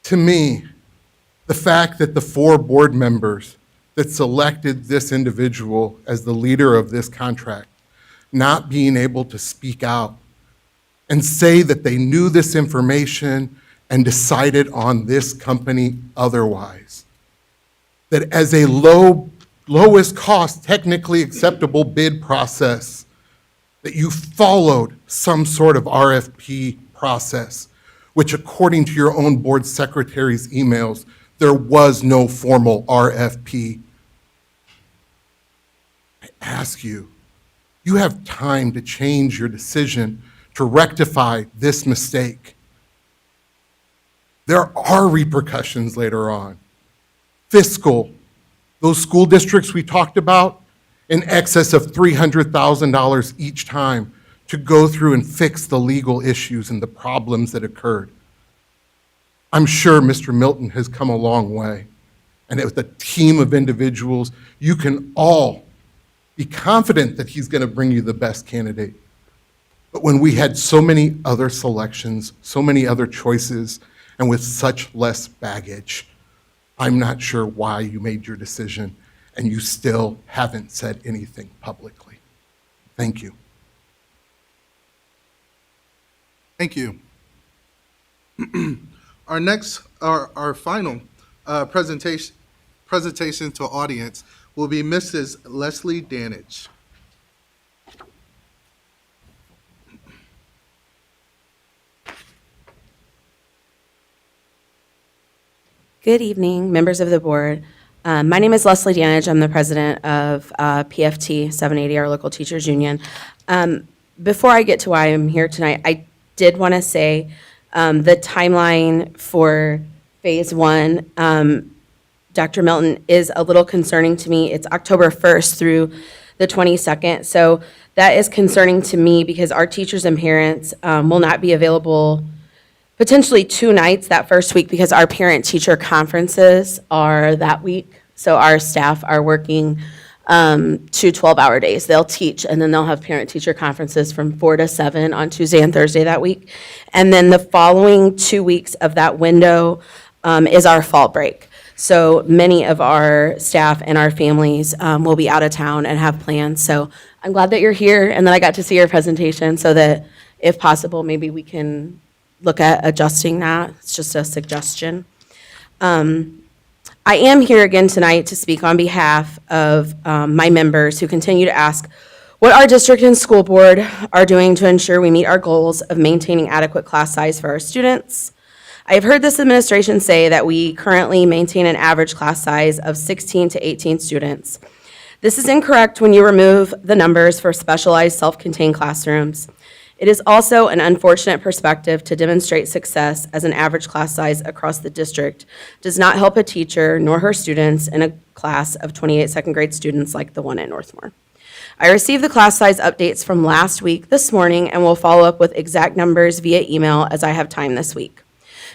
To me, the fact that the 4 board members that selected this individual as the leader of this contract not being able to speak out and say that they knew this information and decided on this company otherwise. That as a lowest cost, technically acceptable bid process, that you followed some sort of RFP process, which according to your own board secretary's emails, there was no formal RFP. I ask you, you have time to change your decision to rectify this mistake. There are repercussions later on. Fiscal, those school districts we talked about, in excess of $300,000 each time to go through and fix the legal issues and the problems that occurred. I'm sure Mr. Milton has come a long way, and with a team of individuals, you can all be confident that he's going to bring you the best candidate. But when we had so many other selections, so many other choices, and with such less baggage, I'm not sure why you made your decision, and you still haven't said anything publicly. Thank you. Thank you. Our final presentation to audience will be Mrs. Leslie Danich. Good evening, members of the board. My name is Leslie Danage. I'm the president of PFT 780, our local teachers union. Before I get to why I'm here tonight, I did want to say the timeline for phase one, Dr. Milton, is a little concerning to me. It's October 1st through the 22nd. So that is concerning to me because our teachers and parents will not be available potentially 2 nights that first week because our parent-teacher conferences are that week. So our staff are working 2 12-hour days. They'll teach, and then they'll have parent-teacher conferences from 4 to 7 on Tuesday and Thursday that week. And then the following 2 weeks of that window is our fall break. So many of our staff and our families will be out of town and have plans. So I'm glad that you're here and that I got to see your presentation so that if possible, maybe we can look at adjusting that. It's just a suggestion. I am here again tonight to speak on behalf of my members who continue to ask what our district and school board are doing to ensure we meet our goals of maintaining adequate class size for our students. I have heard this administration say that we currently maintain an average class size of 16 to 18 students. This is incorrect when you remove the numbers for specialized self-contained classrooms. It is also an unfortunate perspective to demonstrate success as an average class size across the district does not help a teacher nor her students in a class of 28 second grade students like the one at Northmore. I received the class size updates from last week this morning and will follow up with exact numbers via email as I have time this week.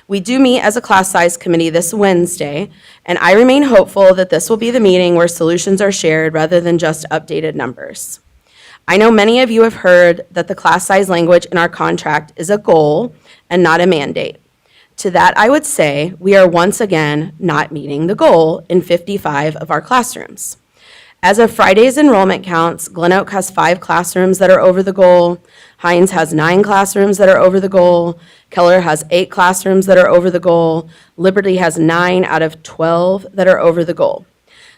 We do meet as a class size committee this Wednesday, and I remain hopeful that this will be the meeting where solutions are shared rather than just updated numbers. I know many of you have heard that the class size language in our contract is a goal and not a mandate. To that, I would say we are once again not meeting the goal in 55 of our classrooms. As of Friday's enrollment counts, Glen Oak has 5 classrooms that are over the goal, Hines has 9 classrooms that are over the goal, Keller has 8 classrooms that are over the goal, Liberty has 9 out of 12 that are over the goal.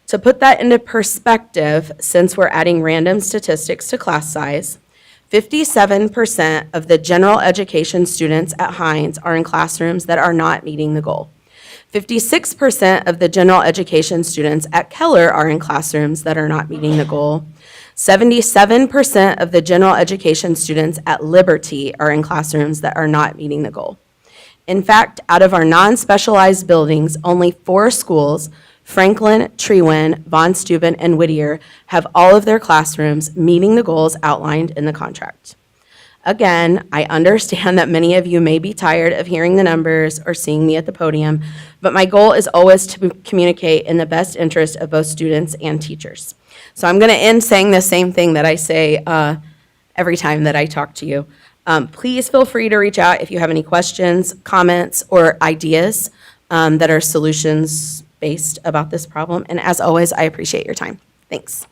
To put that into perspective, since we're adding random statistics to class size, 57% of the general education students at Hines are in classrooms that are not meeting the goal. 56% of the general education students at Keller are in classrooms that are not meeting the goal. 77% of the general education students at Liberty are in classrooms that are not meeting the goal. In fact, out of our non-specialized buildings, only 4 schools, Franklin, Trewin, Von Steuben, and Whittier, have all of their classrooms meeting the goals outlined in the contract. Again, I understand that many of you may be tired of hearing the numbers or seeing me at the podium, but my goal is always to communicate in the best interest of both students and teachers. So I'm going to end saying the same thing that I say every time that I talk to you. Please feel free to reach out if you have any questions, comments, or ideas that are solutions-based about this problem. And as always, I appreciate your time. Thanks.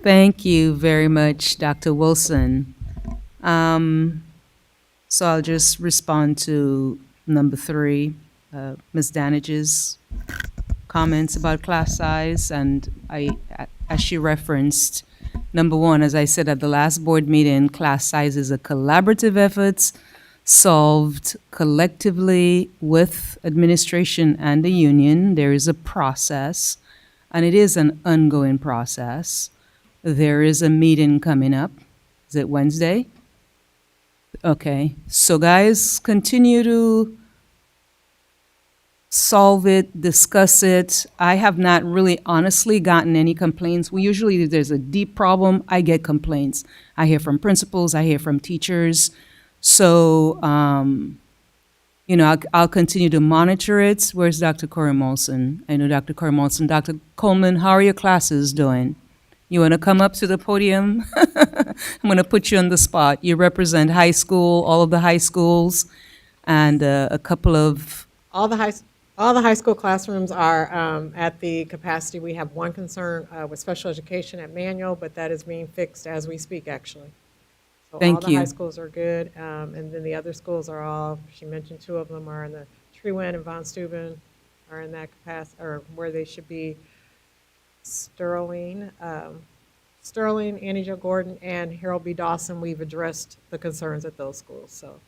Thank you very much, Dr. Wilson. So I'll just respond to number 3, Ms. Danage's comments about class size. And as she referenced, number 1, as I said at the last board meeting, class size is a collaborative effort solved collectively with administration and the union. There is a process, and it is an ongoing process. There is a meeting coming up. Is it Wednesday? Okay. So guys, continue to solve it, discuss it. I have not really honestly gotten any complaints. Usually if there's a deep problem, I get complaints. I hear from principals, I hear from teachers. So, I'll continue to monitor it. Where's Dr. Corey Molson? I know Dr. Corey Molson. Dr. Coleman, how are your classes doing? You want to come up to the podium? I'm going to put you on the spot. You represent high school, all of the high schools, and a couple of... All the high school classrooms are at the capacity. We have one concern with special education at Manual, but that is being fixed as we speak, actually. So Thank all you. the high schools are good, and then the other schools are all, she mentioned 2 of them are in the Trewin and Von Steuben are in that capacity, or where they should be. Sterling, Sterling, Annie Jo Gordon, and Harold B. Dawson, we've addressed the concerns at those schools, so.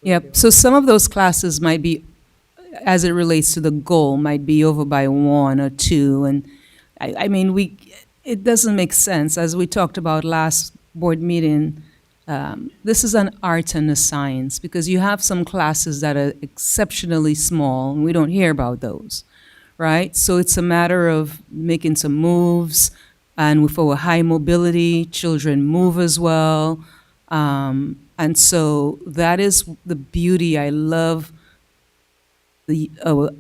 Yep, so some of those classes might be, as it relates to the goal, might be over by 1 or 2, and I mean, it doesn't make sense, as we talked about last board meeting, this is an art and a science, because you have some classes that are exceptionally small, and we don't hear about those, right? So it's a matter of making some moves, and for high mobility, children move as well. And so that is the beauty. I love the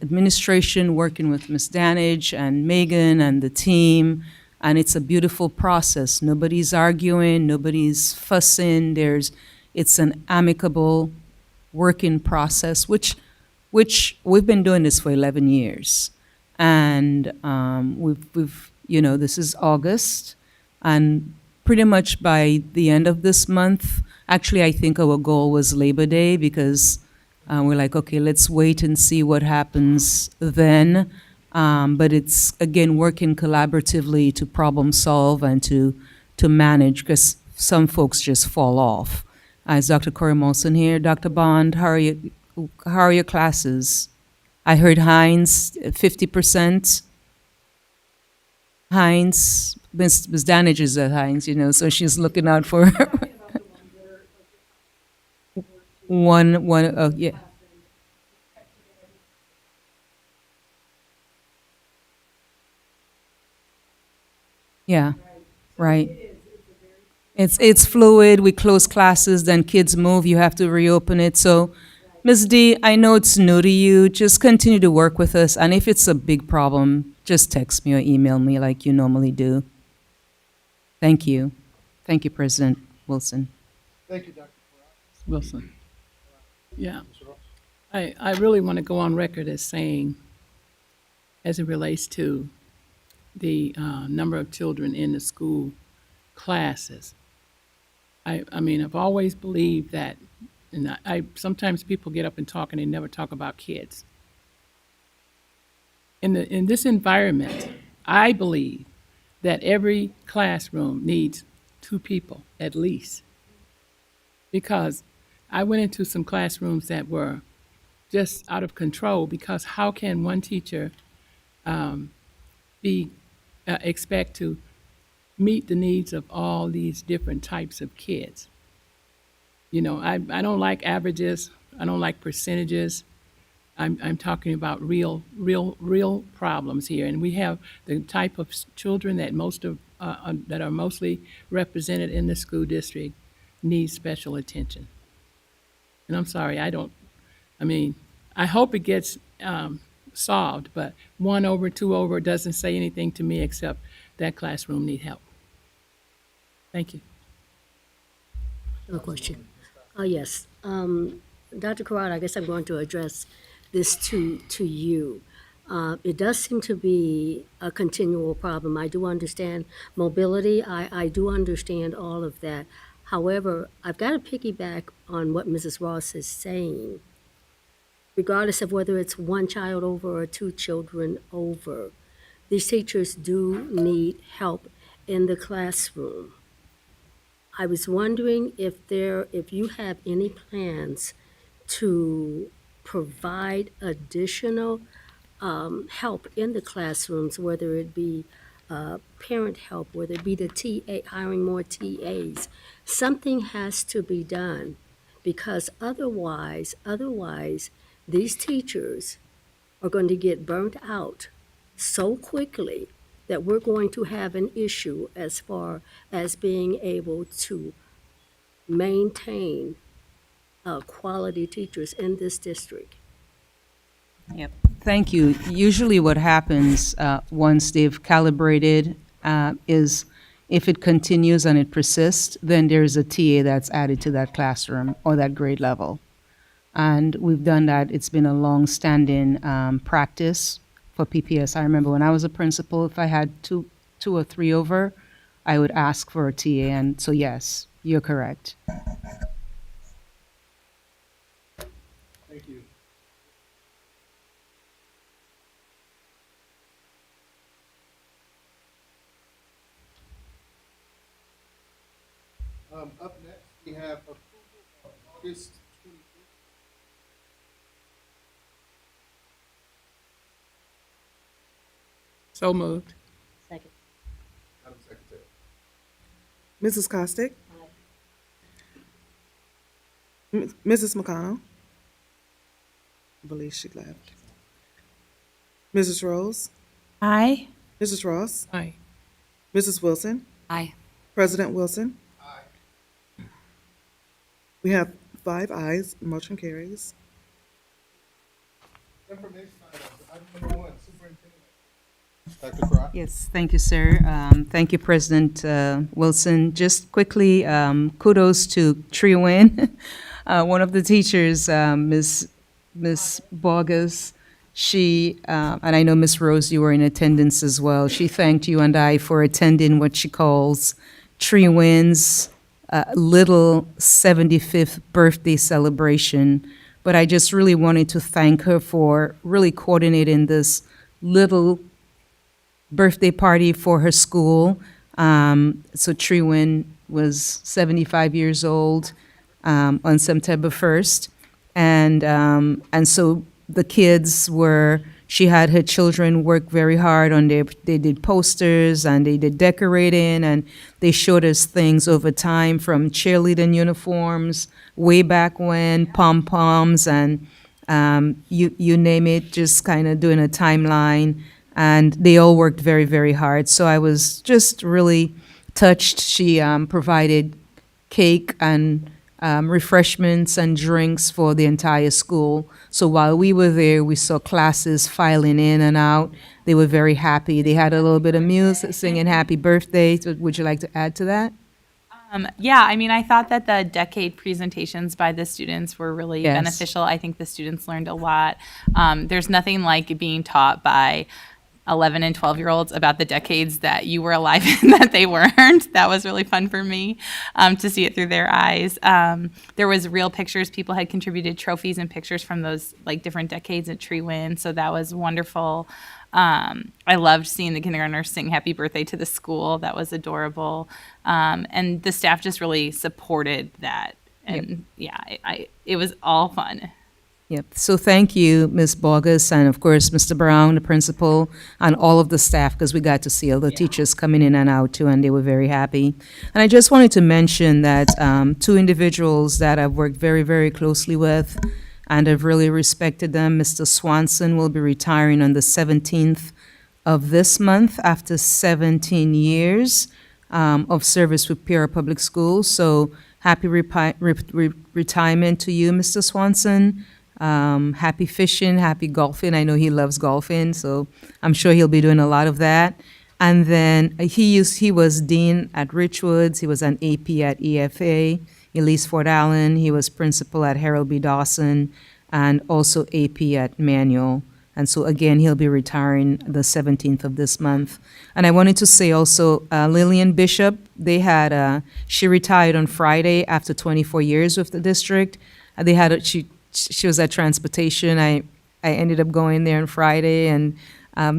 administration working with Ms. Danage and Megan and the team, and it's a beautiful process. Nobody's arguing, nobody's fussing. It's an amicable working process, which we've been doing this for 11 years. And we've this is August, and pretty much by the end of this month, actually, I think our goal was Labor Day, because we're like, okay, let's wait and see what happens then. But it's, again, working collaboratively to problem solve and to manage, because some folks just fall off. Is Dr. Corey Molson here? Dr. Bond, how are your classes? I heard Hines, 50%. Hines, Ms. Danage is at Hines, so she's looking out for oh, yeah. Yeah, right. It's fluid. We close classes, then kids move. You have to reopen it. So, Ms. D, I know it's new to you. Just continue to work with us. And if it's a big problem, just text me or email me like you normally do. Thank you. Thank you, President Wilson. Thank you, Dr. Wilson. Yeah. I really want to go on record as saying, as it relates to the number of children in the school classes, I mean, I've always believed that, and I sometimes people get up and talk and they never talk about kids. In this environment, I believe that every classroom needs 2 people at least, because I went into some classrooms that were just out of control, because how can one teacher expect to meet the needs of all these different types of kids? I don't like averages. I don't like percentages. I'm talking about real problems here, and we have the type of children that that are mostly represented in the school district need special attention. And I'm sorry, I hope it gets solved, but 1 over, 2 over doesn't say anything to me except that classroom need help. Thank you. No question. Yes. Dr. Carrad, I guess I'm going to address this to you. It does seem to be a continual problem. I do understand mobility. I do understand all of that. However, I've got to piggyback on what Mrs. Ross is saying. Regardless of whether it's 1 child over or 2 children over, these teachers do need help in the classroom. I was wondering if you have any plans to provide additional help in the classrooms, whether it be parent help, whether it be the TA, hiring more TAs. Something has to be done, because otherwise, these teachers are going to get burnt out so quickly that we're going to have an issue as far as being able to maintain quality teachers in this district. Yep. Thank you. Usually what happens once they've calibrated is if it continues and it persists, then there's a TA that's added to that classroom or that grade level. And we've done that. It's been a long-standing practice for PPS. I remember when I was a principal, if I had two or 3 over, I would ask for a TA. And so, yes, you're correct. Thank you. Up next, we have approval of August 25th. So moved. Second. Madam Secretary. Mrs. Costick? Mrs. McConnell? I believe she left. Mrs. Rose? Aye. Mrs. Ross? Aye. Mrs. Wilson? Aye. President Wilson? We have 5 ayes, motion carries. Information items. Item number 1, Superintendent. Dr. Karat. Yes, thank you, sir. Thank you, President Wilson. Just quickly, kudos to Tree Win. One of the teachers, Miss Bogus, she, and I know Miss Rose, you were in attendance as well. She thanked you and I for attending what she calls Tree Win's little 75th birthday celebration. But I just really wanted to thank her for really coordinating this little birthday party for her school. So Trewin was 75 years old on September 1st. And so the kids were, she had her children work very hard on they did posters and they did decorating and they showed us things over time from cheerleading uniforms, way back when, pom-poms and you name it, just kind of doing a timeline. And they all worked very, very hard. So I was just really touched. She provided cake and refreshments and drinks for the entire school. So while we were there, we saw classes filing in and out. They were very happy. They had a little bit of music, singing happy birthday. So would you like to add to that? Yeah, I mean, I thought that the decade presentations by the students were really Yes. beneficial. I think the students learned a lot. There's nothing like being taught by 11 and 12-year-olds about the decades that you were alive in that they weren't. That was really fun for me to see it through their eyes. There was real pictures. People had contributed trophies and pictures from those like different decades at Tree Win, so that was wonderful. I loved seeing the kindergartners sing happy birthday to the school. That was adorable. And the staff just really supported that. And yeah, it was all fun. Yep. So thank you, Ms. Bogus, and of course, Mr. Brown, the principal, and all of the staff, because we got to see all the teachers coming in and out too, and they were very happy. And I just wanted to mention that 2 individuals that I've worked very, very closely with and have really respected them. Mr. Swanson will be retiring on the 17th of this month after 17 years of service with Peoria Public Schools. So happy retirement to you, Mr. Swanson. Happy fishing, happy golfing. I know he loves golfing, so I'm sure he'll be doing a lot of that. And then he was dean at Richwoods. He was an AP at EFA, Elise Fort Allen. He was principal at Harold B. Dawson, and also AP at Manual. And so again, he'll be retiring the 17th of this month. And I wanted to say also, Lillian Bishop, she retired on Friday after 24 years with the district. She was at transportation. I ended up going there on Friday, and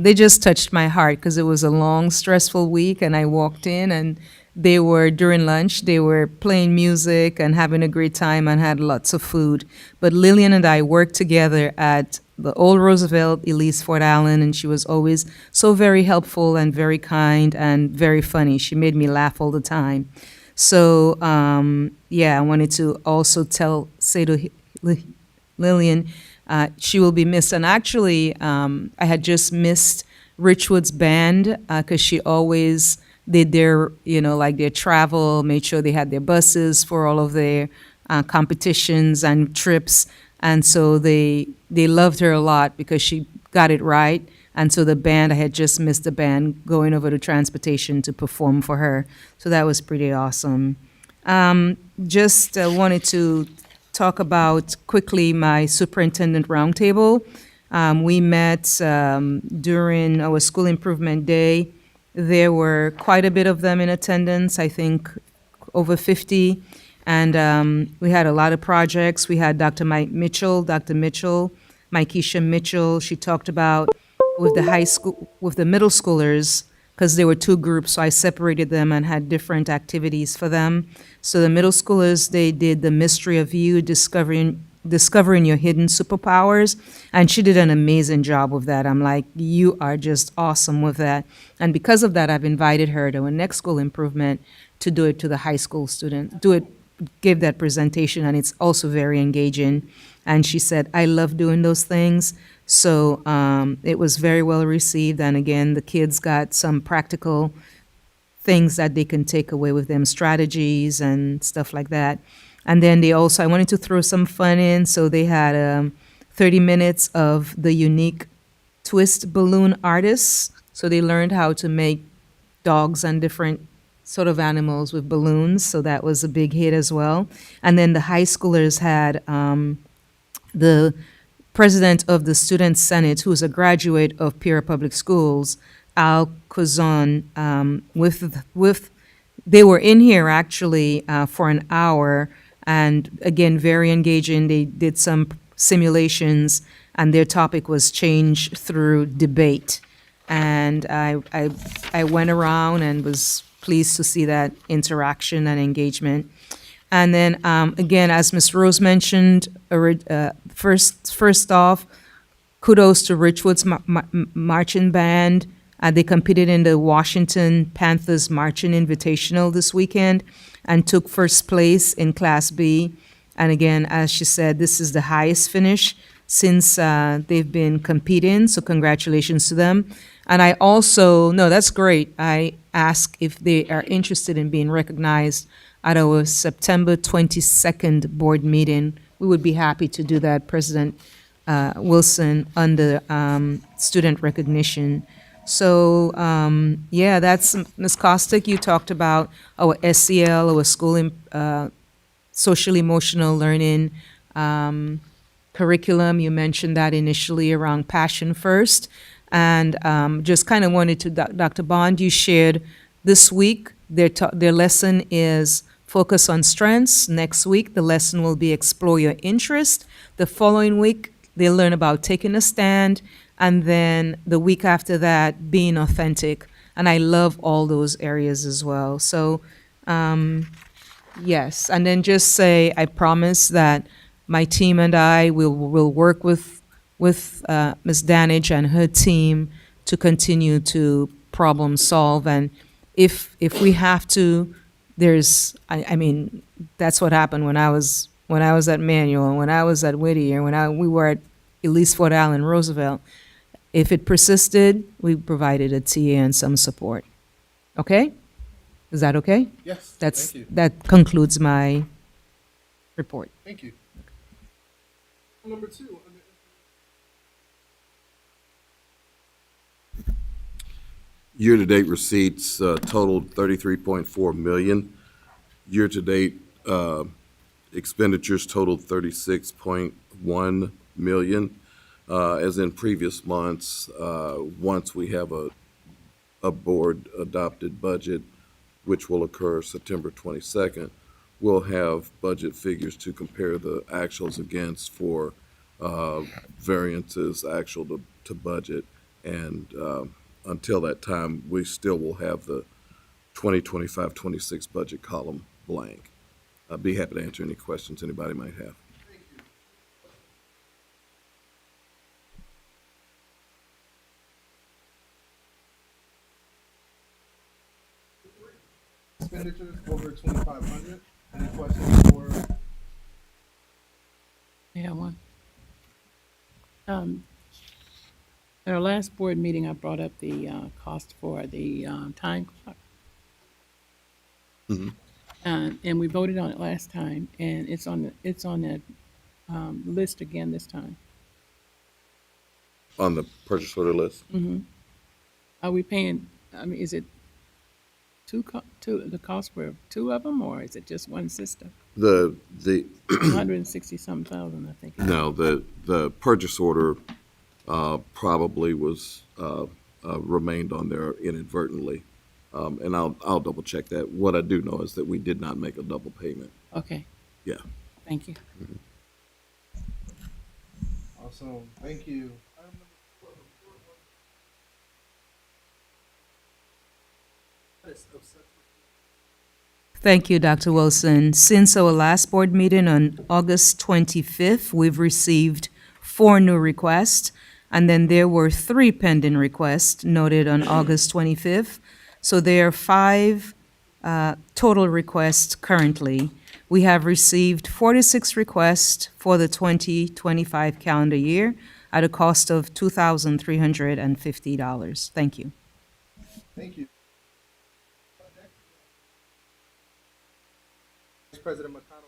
they just touched my heart because it was a long, stressful week. And I walked in, and during lunch, they were playing music and having a great time and had lots of food. But Lillian and I worked together at the Old Roosevelt, Elise Fort Allen, and she was always so very helpful and very kind and very funny. She made me laugh all the time. So, I wanted to also say to Lillian, she will be missed. And actually, I had just missed Richwood's band because she always did their, their travel, made sure they had their buses for all of their competitions and trips. And so they loved her a lot because she got it right. And so the band, I had just missed the band going over to transportation to perform for her. So that was pretty awesome. Just wanted to talk about quickly my superintendent roundtable. We met during our school improvement day. There were quite a bit of them in attendance, I think over 50. And we had a lot of projects. We had Dr. Mikesha Mitchell. She talked about with the middle schoolers, because there were two groups, so I separated them and had different activities for them. So the middle schoolers, they did the mystery of you, discovering your hidden superpowers, and she did an amazing job with that. I'm like, you are just awesome with that. And because of that, I've invited her to a next school improvement to do it to the high school student, give that presentation, and it's also very engaging. And she said, I love doing those things. So it was very well received. And again, the kids got some practical things that they can take away with them, strategies and stuff like that. And then they also, I wanted to throw some fun in. So they had 30 minutes of the unique twist balloon artists. So they learned how to make dogs and different sort of animals with balloons. So that was a big hit as well. And then the high schoolers had the president of the Student Senate, who's a graduate of Peoria Public Schools, Al Cozon, they were in here actually for an hour, and again, very engaging. They did some simulations, and their topic was change through debate. And I went around and was pleased to see that interaction and engagement. And then again, as Ms. Rose mentioned, first off, kudos to Richwood's marching band. They competed in the Washington Panthers Marching Invitational this weekend and took first place in Class B. And again, as she said, this is the highest finish since they've been competing, so congratulations to them. And I also, no, that's great. I asked if they are interested in being recognized at our September 22nd board meeting. We would be happy to do that, President Wilson, under student recognition. So, yeah, that's, Ms. Costick, you talked about our SEL, our school social emotional learning curriculum. You mentioned that initially around Passion First. And just kind of wanted to, Dr. Bond, you shared this week, their lesson is focus on strengths. Next week, the lesson will be explore your interest. The following week, they'll learn about taking a stand. And then the week after that, being authentic. And I love all those areas as well. So, yes. And then just say, I promise that my team and I will work with Ms. Danage and her team to continue to problem solve. And if we have to, I mean, that's what happened when I was at Manual, when I was at Whittier, we were at Elise Fort Allen Roosevelt. If it persisted, we provided a TA and some support. Okay? Is that okay? Yes, That's, thank you. that concludes my report. Thank you. Number two. Year-to-date receipts totaled $33.4 million. Year-to-date expenditures totaled $36.1 million. As in previous months, once we have a board-adopted budget, which will occur September 22nd, we'll have budget figures to compare the actuals against for variances actual to budget. And until that time, we still will have the 2025-26 budget column blank. I'd be happy to answer any questions anybody might have. Expenditures over 2,500. Any questions for? Yeah, one. At our last board meeting, I brought up the cost for the time clock. Mhm. And we voted on it last time, and it's on that list again this time. On the purchase order list? Mm-hmm. Are we paying, I mean, is it the cost for two of them, or is it just one system? The 160 some thousand, I think. No, the purchase order probably was remained on there inadvertently, and I'll double check that. What I do know is that we did not make a double payment. Okay. Yeah. Thank you. Awesome. Thank you. Thank you, Dr. Wilson. Since our last board meeting on August 25th, we've received 4 new requests, and then there were 3 pending requests noted on August 25th. So there are 5 total requests currently. We have received 46 requests for the 2025 calendar year at a cost of $2,350. Thank you. Thank you. Vice President McConnell.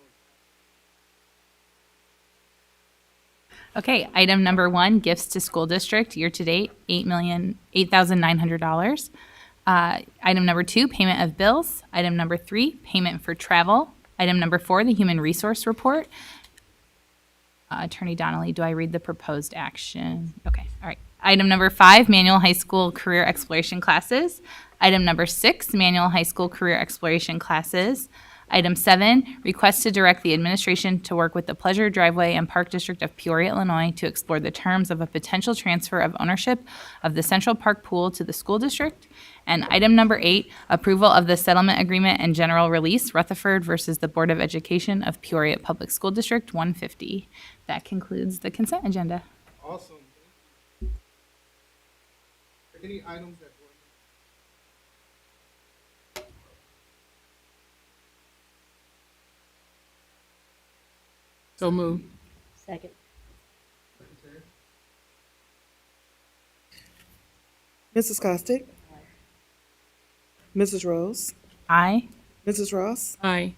Okay, item number 1, gifts to school district, year-to-date, $8,900. Item number 2, payment of bills. Item number 3, payment for travel. Item number 4, the human resource report. Attorney Donnelly, do I read the proposed action? Okay, all right. Item number 5, manual high school career exploration classes. Item number 6, manual high school career exploration classes. Item 7, request to direct the administration to work with the Pleasure Driveway and Park District of Peoria, Illinois, to explore the terms of a potential transfer of ownership of the Central Park Pool to the school district. And item number 8, approval of the settlement agreement and general release, Rutherford versus the Board of Education of Peoria Public School District 150. That concludes the consent agenda. Awesome. Any items that So moved. Second. Mrs. Costick? Mrs. Rose? Aye. Mrs. Ross? Aye.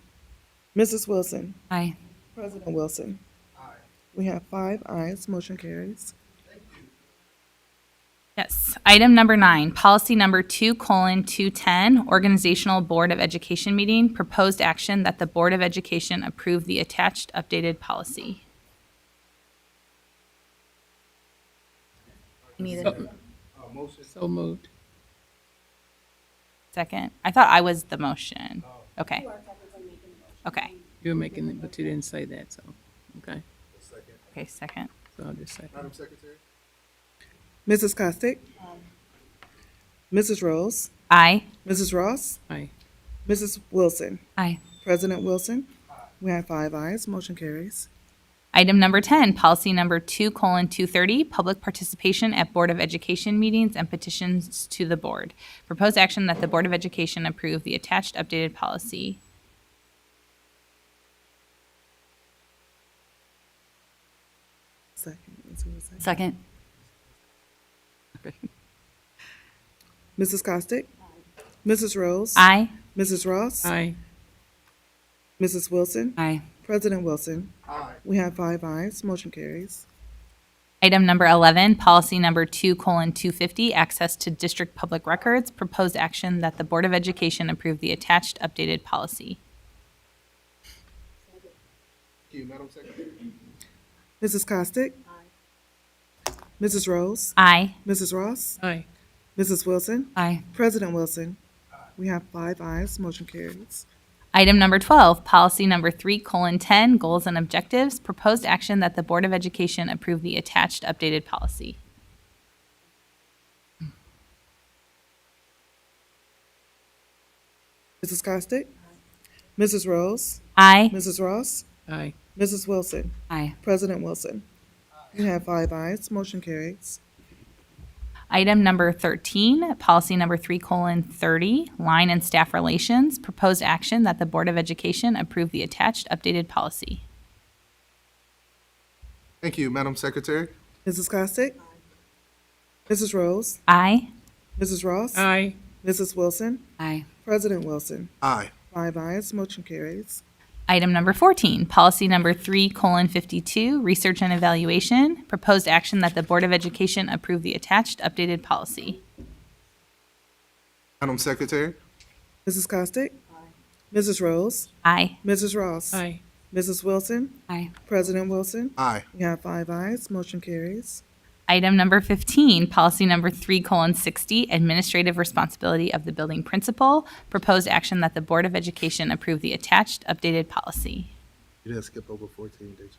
Mrs. Wilson? Aye. President Wilson? Aye. We have 5 ayes, motion carries. Yes. Item number 9, policy number 2:210, organizational Board of Education meeting, proposed action that the Board of Education approve the attached updated policy. I need a Motion. So moved. second. I thought I was the motion. Okay. Okay. You were making it, but you didn't say that, so, okay. Second. Okay, second. So I'll just say. Madam Secretary? Mrs. Costick? Mrs. Rose? Aye. Mrs. Ross? Aye. Mrs. Wilson? Aye. President Wilson? We have 5 ayes, motion carries. Item number 10, policy number 2:230, public participation at Board of Education meetings and petitions to the board. Proposed action that the Board of Education approve the attached updated policy. Second. Is there a second? Second. Mrs. Costick? Mrs. Rose? Aye. Mrs. Ross? Aye. Mrs. Wilson? Aye. President Wilson? Aye. We have 5 ayes, motion carries. Item number 11, policy number 2:250, access to district public records. Proposed action that the Board of Education approve the attached updated policy. Thank you, Madam Secretary. Mrs. Costick? Mrs. Rose? Aye. Mrs. Ross? Aye. Mrs. Wilson? Aye. President Wilson? We have 5 ayes, motion carries. Item number 12, policy number 3:10, goals and objectives. Proposed action that the Board of Education approve the attached updated policy. Mrs. Costick? Mrs. Rose? Aye. Mrs. Ross? Aye. Mrs. Wilson? Aye. President Wilson? We have 5 ayes, motion carries. Item number 13, policy number 3:30, line and staff relations. Proposed action that the Board of Education approve the attached updated policy. Thank you, Madam Secretary. Mrs. Costick? Mrs. Rose? Aye. Mrs. Ross? Aye. Mrs. Wilson? Aye. President Wilson? Aye. 5 ayes, motion carries. Item number 14, policy number 3:52, research and evaluation. Proposed action that the Board of Education approve the attached updated policy. Madam Secretary. Mrs. Costick? Mrs. Rose? Aye. Mrs. Ross? Aye. Mrs. Wilson? Aye. President Wilson? Aye. We have 5 ayes, motion carries. Item number 15, policy number 3:60, administrative responsibility of the building principal. Proposed action that the Board of Education approve the attached updated policy. You didn't skip over 14, did you?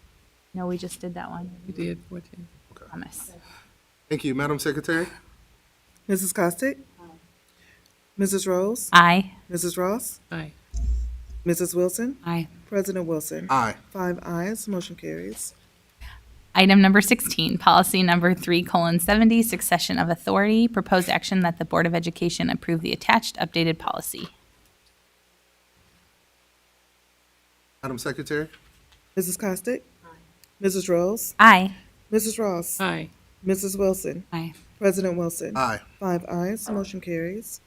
No, we just did that one. You did 14. Promise. Thank you, Madam Secretary. Mrs. Costick? Mrs. Rose? Aye. Mrs. Ross? Aye. Mrs. Wilson? Aye. President Wilson? Aye. 5 ayes, motion carries. Item number 16, policy number 3:70, succession of authority. Proposed action that the Board of Education approve the attached updated policy. Madam Secretary? Mrs. Costick? Mrs. Rose? Aye. Mrs. Ross? Aye. Mrs. Wilson? Aye. President Wilson? Aye. 5 ayes, motion carries.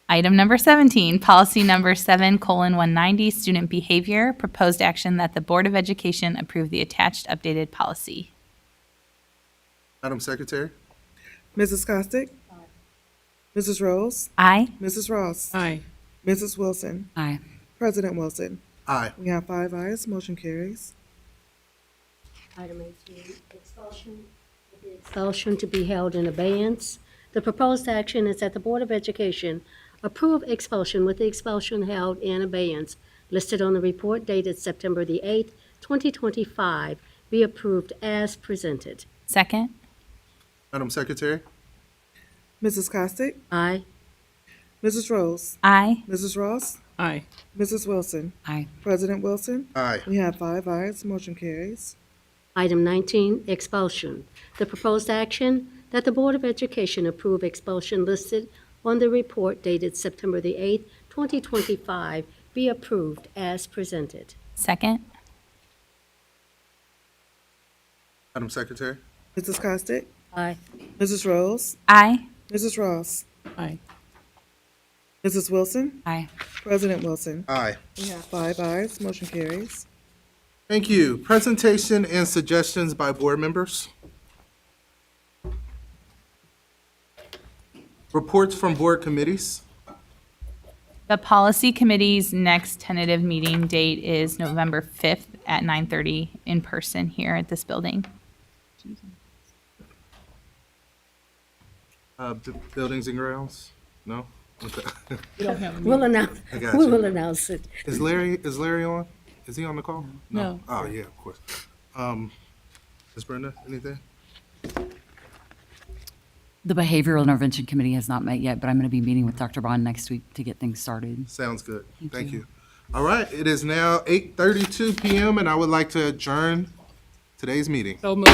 Item number 17, policy number 7:190, student behavior. Proposed action that the Board of Education approve the attached updated policy. Madam Secretary? Mrs. Costick? Mrs. Rose? Aye. Mrs. Ross? Aye. Mrs. Wilson? Aye. President Wilson? Aye. We have 5 ayes, motion carries. Item 18, expulsion. With the expulsion to be held in abeyance. The proposed action is that the Board of Education approve expulsion with the expulsion held in abeyance listed on the report dated September the 8th, 2025, be approved as presented. Second. Madam Secretary? Mrs. Costick? Aye. Mrs. Rose? Aye. Mrs. Ross? Aye. Mrs. Wilson? Aye. President Wilson? Aye. We have 5 ayes, motion carries. Item 19, expulsion. The proposed action that the Board of Education approve expulsion listed on the report dated September the 8th, 2025, be approved as presented. Second. Madam Secretary? Mrs. Costick? Aye. Mrs. Rose? Aye. Mrs. Ross? Aye. Mrs. Wilson? Aye. President Wilson? Aye. We have 5 ayes, motion carries. Thank you. Presentation and suggestions by board members. Reports from board committees. The policy committee's next tentative meeting date is November 5th at 9:30 in person here at this building. Buildings and grounds? No? Okay. We don't have a We'll meeting. announce, I got we you. will announce it. Is Larry on? Is he on the call? No. Oh, yeah, of course. Ms. Brenda, anything? The Behavioral Intervention Committee has not met yet, but I'm going to be meeting with Dr. Bond next week to get things started. Sounds good. Thank you. All right, it is now 8:32 p.m. and I would like to adjourn today's meeting. So moved.